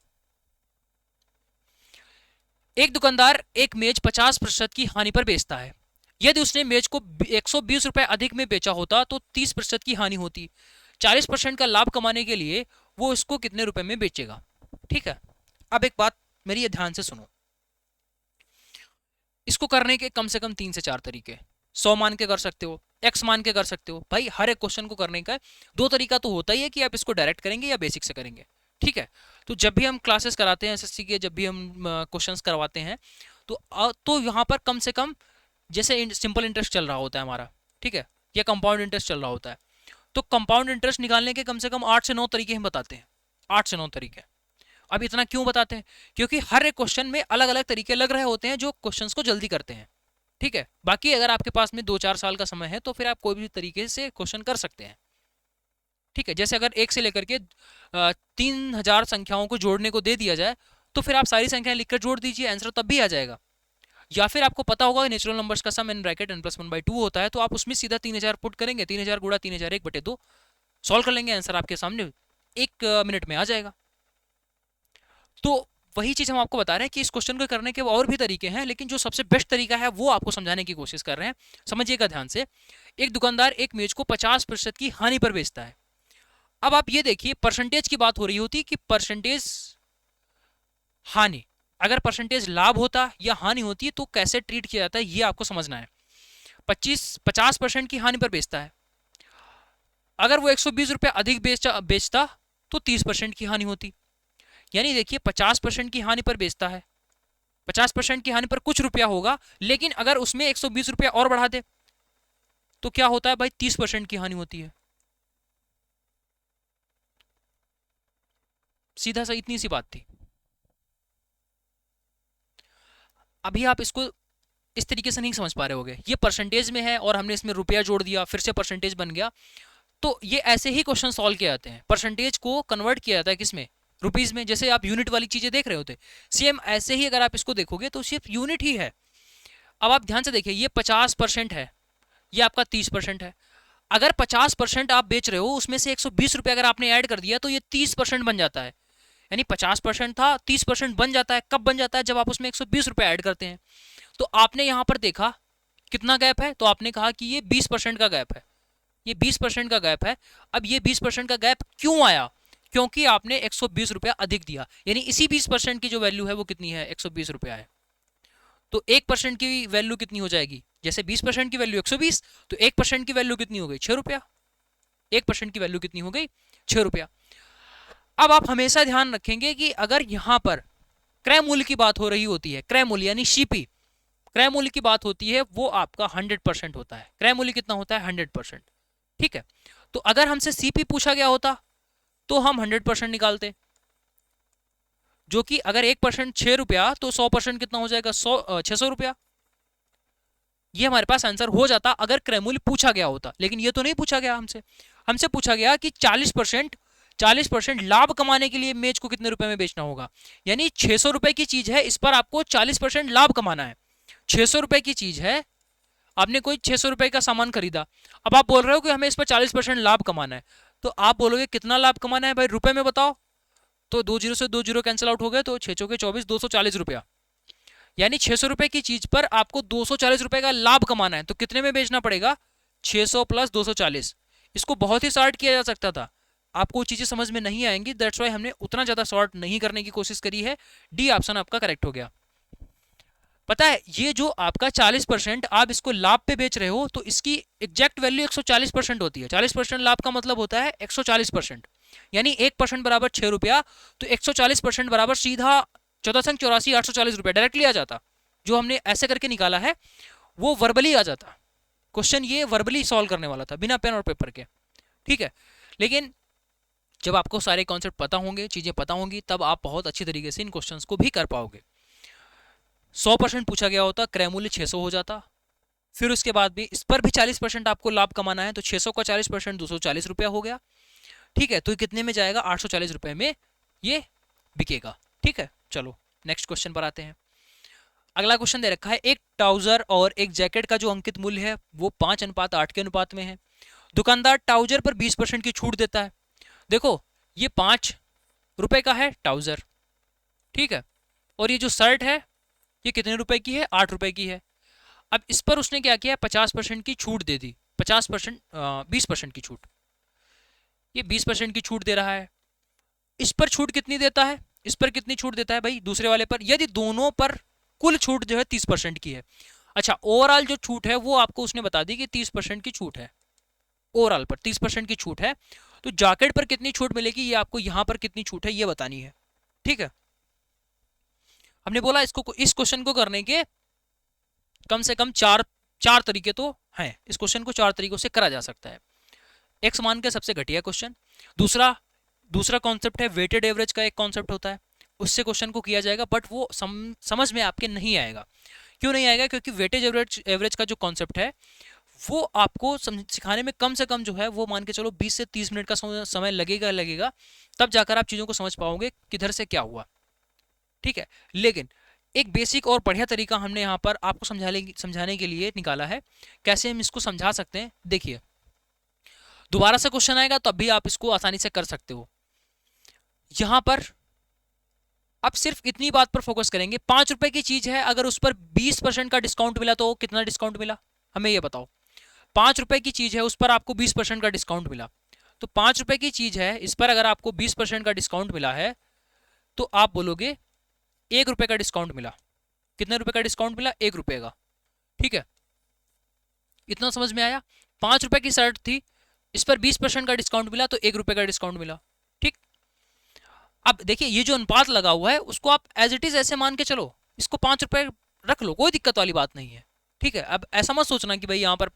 एक दुकानदार एक मेज 50% की हानि पर बेचता है। यदि उसने मेज को 120 रुपए अधिक में बेचा होता तो 30% की हानि होती। 40% का लाभ कमाने के लिए वो इसको कितने रुपए में बेचेगा? ठीक है, अब एक बात मेरी ये ध्यान से सुनो। इसको करने के कम से कम 3 से 4 तरीके, 100 मान के कर सकते हो, x मान के कर सकते हो। भाई हर एक क्वेश्चन को करने का 2 तरीका तो होता ही है कि आप इसको डायरेक्ट करेंगे या बेसिक से करेंगे। ठीक है, तो जब भी हम क्लासेस कराते हैं एसएससी के, जब भी हम क्वेश्चंस करवाते हैं तो यहाँ पर कम से कम जैसे सिंपल इंटरेस्ट चल रहा होता है हमारा, ठीक है, या कंपाउंड इंटरेस्ट चल रहा होता है, तो कंपाउंड इंटरेस्ट निकालने के कम से कम 8 से 9 तरीके हम बताते हैं। 8 से 9 तरीके। अब इतना क्यों बताते हैं? क्योंकि हर एक क्वेश्चन में अलग अलग तरीके लग रहे होते हैं जो क्वेश्चंस को जल्दी करते हैं। ठीक है, बाकी अगर आपके पास में 2-4 साल का समय है तो फिर आप कोई भी तरीके से क्वेश्चन कर सकते हैं। ठीक है, जैसे अगर 1 से लेकर के 3000 संख्याओं को जोड़ने को दे दिया जाए तो फिर आप सारी संख्याएं लिखकर जोड़ दीजिए, आंसर तब भी आ जाएगा। या फिर आपको पता होगा नेचुरल नंबर्स का सम इन ब्रैकेट n+1/2 होता है, तो आप उसमें सीधा 3000 पुट करेंगे, 3000 गुणा 3001/2 सॉल्व कर लेंगे, आंसर आपके सामने 1 मिनट में आ जाएगा। तो वही चीज हम आपको बता रहे हैं कि इस क्वेश्चन को करने के और भी तरीके हैं, लेकिन जो सबसे बेस्ट तरीका है वो आपको समझाने की कोशिश कर रहे हैं। समझिएगा ध्यान से। एक दुकानदार एक मेज को 50% की हानि पर बेचता है। अब आप ये देखिए, परसेंटेज की बात हो रही होती कि परसेंटेज हानि, अगर परसेंटेज लाभ होता या हानि होती तो कैसे ट्रीट किया जाता है ये आपको समझना है। 50% की हानि पर बेचता है, अगर वो 120 रुपये अधिक बेचता तो 30% की हानि होती। यानी देखिए 50% की हानि पर बेचता है, 50% की हानि पर कुछ रुपया होगा, लेकिन अगर उसमें 120 रुपया और बढ़ा दे तो क्या होता है भाई, 30% की हानि होती है। सीधा सा इतनी सी बात थी। अभी आप इसको इस तरीके से नहीं समझ पा रहे होगे, ये परसेंटेज में है और हमने इसमें रुपया जोड़ दिया, फिर से परसेंटेज बन गया। तो ये ऐसे ही क्वेश्चन सॉल्व किए जाते हैं, परसेंटेज को कन्वर्ट किया जाता है किसमें, रुपीज में। जैसे आप यूनिट वाली चीजें देख रहे होते, सेम ऐसे ही अगर आप इसको देखोगे तो सिर्फ यूनिट ही है। अब आप ध्यान से देखिए, ये 50% है, ये आपका 30% है। अगर 50% आप बेच रहे हो, उसमें से 120 रुपये अगर आपने ऐड कर दिया तो ये 30% बन जाता है। यानी 50% था, 30% बन जाता है। कब बन जाता है, जब आप उसमें 120 रुपये ऐड करते हैं। तो आपने यहां पर देखा कितना गैप है, तो आपने कहा कि ये 20% का गैप है, ये 20% का गैप है। अब ये 20% का गैप क्यों आया, क्योंकि आपने 120 रुपया अधिक दिया। यानी इसी 20% की जो वैल्यू है वो कितनी है, 120 रुपया है। तो 1% की वैल्यू कितनी हो जाएगी, जैसे 20% की वैल्यू 120, तो 1% की वैल्यू कितनी हो गई, 6 रुपया। 1% की वैल्यू कितनी हो गई, 6 रुपया। अब आप हमेशा ध्यान रखेंगे कि अगर यहां पर क्रय मूल्य की बात हो रही होती है, क्रय मूल्य यानी सीपी, क्रय मूल्य की बात होती है, वो आपका 100% होता है। क्रय मूल्य कितना होता है, 100%। ठीक है, तो अगर हमसे सीपी पूछा गया होता तो हम 100% निकालते, जो कि अगर 1% 6 रुपया, तो 100% कितना हो जाएगा, 600 रुपया। ये हमारे पास आंसर हो जाता अगर क्रय मूल्य पूछा गया होता, लेकिन ये तो नहीं पूछा गया हमसे। हमसे पूछा गया कि 40% लाभ कमाने के लिए मेज को कितने रुपए में बेचना होगा। यानी 600 रुपए की चीज है, इस पर आपको 40% लाभ कमाना है। 600 रुपए की चीज है, आपने कोई 600 रुपए का सामान खरीदा, अब आप बोल रहे हो कि हमें इस पर 40% लाभ कमाना है। तो आप बोलोगे कितना लाभ कमाना है भाई, रुपए में बताओ। तो 2 जीरो से 2 जीरो कैंसिल आउट हो गए, तो 6 चौके 24, 240 रुपया। यानी 600 रुपए की चीज पर आपको 240 रुपए का लाभ कमाना है, तो कितने में बेचना पड़ेगा, 600 प्लस 240। इसको बहुत ही शॉर्ट किया जा सकता था, आपको चीजें समझ में नहीं आएंगी, दैट्स वाई हमने उतना ज्यादा शॉर्ट नहीं करने की कोशिश करी है। डी ऑप्शन आपका करेक्ट हो गया। पता है, ये जो आपका 40% आप इसको लाभ पे बेच रहे हो, तो इसकी एग्जैक्ट वैल्यू 140% होती है। 40% लाभ का मतलब होता है 140%, यानी 1% बराबर 6 रुपया, तो 140% बराबर सीधा 1484 रुपया डायरेक्टली आ जाता। जो हमने ऐसे करके निकाला है वो वर्बली आ जाता। क्वेश्चन ये वर्बली सॉल्व करने वाला था, बिना पेन और पेपर के। ठीक है, लेकिन जब आपको सारे कॉन्सेप्ट पता होंगे, चीजें पता होंगी, तब आप बहुत अच्छी तरीके से इन क्वेश्चंस को भी कर पाओगे। 100% पूछा गया होता, क्रय मूल्य 600 हो जाता, फिर उसके बाद भी इस पर भी 40% आपको लाभ कमाना है, तो 600 का 40% 240 रुपया हो गया। ठीक है, तो ये कितने में जाएगा, 840 रुपए में ये बिकेगा। ठीक है, चलो नेक्स्ट क्वेश्चन पर आते हैं। अगला क्वेश्चन दे रखा है, एक ट्राउजर और एक जैकेट का जो अंकित मूल्य है वो 5:8 के अनुपात में है। दुकानदार ट्राउजर पर 20% की छूट देता है। देखो, ये 5 रुपए का है ट्राउजर, ठीक है, और ये जो शर्ट है ये कितने रुपए की है, 8 रुपए की है। अब इस पर उसने क्या किया, 50% की छूट दे दी, 20% की छूट, ये 20% की छूट दे रहा है। इस पर छूट कितनी देता है, इस पर कितनी छूट देता है भाई, दूसरे वाले पर। यदि दोनों पर कुल छूट जो है 30% की है, अच्छा ओवरऑल जो छूट है वो आपको उसने बता दी कि 30% की छूट है, ओवरऑल पर 30% की छूट है, तो जैकेट पर कितनी छूट मिलेगी ये आपको यहां पर कितनी छूट है ये बतानी है। ठीक है, हमने बोला इसको, इस क्वेश्चन को करने के कम से कम चार तरीके तो हैं। इस क्वेश्चन को 4 तरीकों से करा जा सकता है। एक्स मान के सबसे घटिया क्वेश्चन, दूसरा कॉन्सेप्ट है वेटेड एवरेज का एक कॉन्सेप्ट होता है, उससे क्वेश्चन को किया जाएगा, बट वो समझ में आपके नहीं आएगा, क्यों नहीं आएगा? क्योंकि वेटेज एवरेज का जो कॉन्सेप्ट है वो आपको सिखाने में कम से कम जो है वो मान के चलो 20 से 30 मिनट का समय लगेगा, तब जाकर आप चीज़ों को समझ पाओगे किधर से क्या हुआ, ठीक है। लेकिन एक बेसिक और बढ़िया तरीका हमने यहाँ पर आपको समझाने के लिए निकाला है, कैसे हम इसको समझा सकते हैं। देखिए, दोबारा से क्वेश्चन आएगा तब भी आप इसको आसानी से कर सकते हो। यहां पर आप सिर्फ इतनी बात पर फोकस करेंगे, 5 रुपए की चीज है, अगर उस पर 20% का डिस्काउंट मिला तो कितना डिस्काउंट मिला, हमें ये बताओ। 5 रुपए की चीज है, उस पर आपको 20% का डिस्काउंट मिला, तो 5 रुपए की चीज है, इस पर अगर आपको 20% का डिस्काउंट मिला है तो आप बोलोगे 1 रुपए का डिस्काउंट मिला। कितने रुपए का डिस्काउंट मिला? 1 रुपए का, ठीक है। इतना समझ में आया? 5 रुपए की शर्ट थी, इस पर 20% का डिस्काउंट मिला तो 1 रुपए का डिस्काउंट मिला, ठीक। अब देखिए, ये जो अनुपात लगा हुआ है उसको आप एज इट इज ऐसे मान के चलो, इसको 5 रुपए रख लो, कोई दिक्कत वाली बात नहीं है, ठीक है। अब ऐसा मत सोचना कि भाई यहाँ पर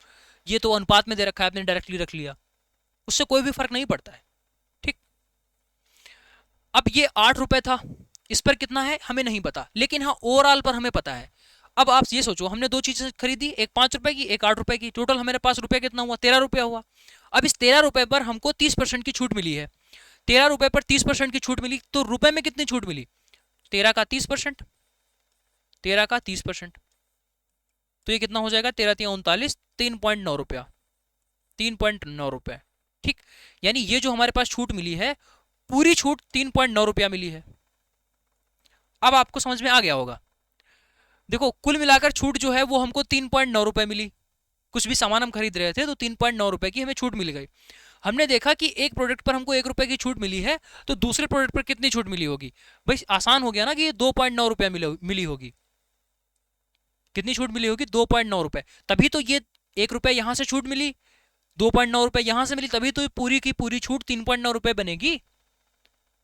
ये तो अनुपात में दे रखा है, आपने डायरेक्टली रख लिया, उससे कोई भी फर्क नहीं पड़ता है, ठीक। अब ये 8 रुपए था, इस पर कितना है हमें नहीं पता, लेकिन हाँ ओवरऑल पर हमें पता है। अब आप ये सोचो, हमने दो चीजें खरीदी, एक 5 रुपए की, एक 8 रुपए की, टोटल हमारे पास रुपया कितना हुआ? 13 रुपया हुआ। अब इस 13 रुपए पर हमको 30% की छूट मिली है। 13 रुपए पर 30% की छूट मिली, तो रुपए में कितनी छूट मिली? 13 का 30%, 13 का 30%, तो ये कितना हो जाएगा? 13 तिया 39, 3.9 रुपया, 3.9 रुपए, ठीक। यानी ये जो हमारे पास छूट मिली है, पूरी छूट 3.9 रुपया मिली है। अब आपको समझ में आ गया होगा। देखो, कुल मिलाकर छूट जो है वो हमको 3.9 रुपए मिली, कुछ भी सामान हम खरीद रहे थे तो 3.9 रुपए की हमें छूट मिल गई। हमने देखा कि एक प्रोडक्ट पर हमको 1 रुपए की छूट मिली है, तो दूसरे प्रोडक्ट पर कितनी छूट मिली होगी? भाई आसान हो गया ना कि ये 2.9 रुपया मिली होगी। कितनी छूट मिली होगी? 2.9 रुपए। तभी तो ये 1 रुपए यहां से छूट मिली, 2.9 रुपए यहां से मिली, तभी तो पूरी की पूरी छूट 3.9 रुपए बनेगी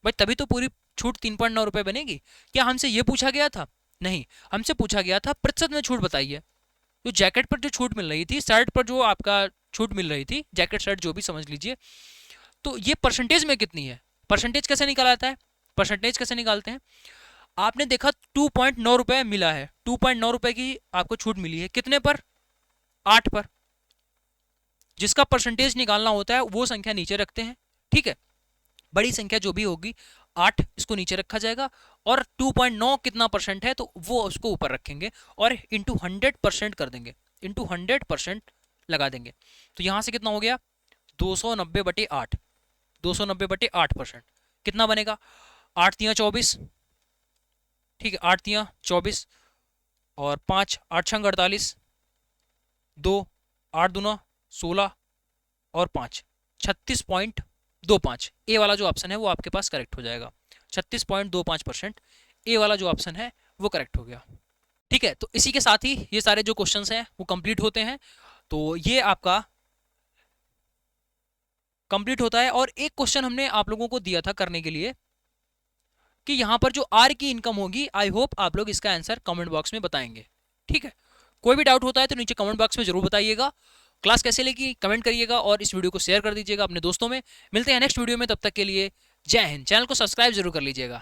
भाई, तभी तो पूरी छूट 3.9 रुपए बनेगी। क्या हमसे ये पूछा गया था? नहीं, हमसे पूछा गया था प्रतिशत में छूट बताइए। तो जैकेट पर जो छूट मिल रही थी, शर्ट पर जो आपका छूट मिल रही थी, जैकेट शर्ट जो भी समझ लीजिए, तो ये परसेंटेज में कितनी है? परसेंटेज कैसे निकाला जाता है? परसेंटेज कैसे निकालते हैं? आपने देखा 2.9 रुपए मिला है, 2.9 रुपए की आपको छूट मिली है, कितने पर? 8 पर। जिसका परसेंटेज निकालना होता है वो संख्या नीचे रखते हैं, ठीक है। बड़ी संख्या जो भी होगी 8, इसको नीचे रखा जाएगा, और 2.9 कितना परसेंट है तो वो उसको ऊपर रखेंगे और इंटू 100% कर देंगे, इंटू 100% लगा देंगे। तो यहां से कितना हो गया? 290/8, 290/8%, कितना बनेगा? 8 तिया 24, ठीक है, 8 तिया 24 और 5 8 छंग 48, 2 8 दूना 16 और 5 36.25। ए वाला जो ऑप्शन है वो आपके पास करेक्ट हो जाएगा, 36.25%। ए वाला जो ऑप्शन है वो करेक्ट हो गया, ठीक है। तो इसी के साथ ही ये सारे जो क्वेश्चंस हैं वो कंप्लीट होते हैं। तो ये आपका कंप्लीट होता है। और एक क्वेश्चन हमने आप लोगों को दिया था करने के लिए कि यहां पर जो आर की इनकम होगी, आई होप आप लोग इसका आंसर कमेंट बॉक्स में बताएंगे, ठीक है। कोई भी डाउट होता है तो नीचे कमेंट बॉक्स में जरूर बताइएगा। क्लास कैसे लगी कमेंट करिएगा और इस वीडियो को शेयर कर दीजिएगा अपने दोस्तों में। मिलते हैं नेक्स्ट वीडियो में, तब तक के लिए जय हिंद। चैनल को सब्सक्राइब जरूर कर लीजिएगा।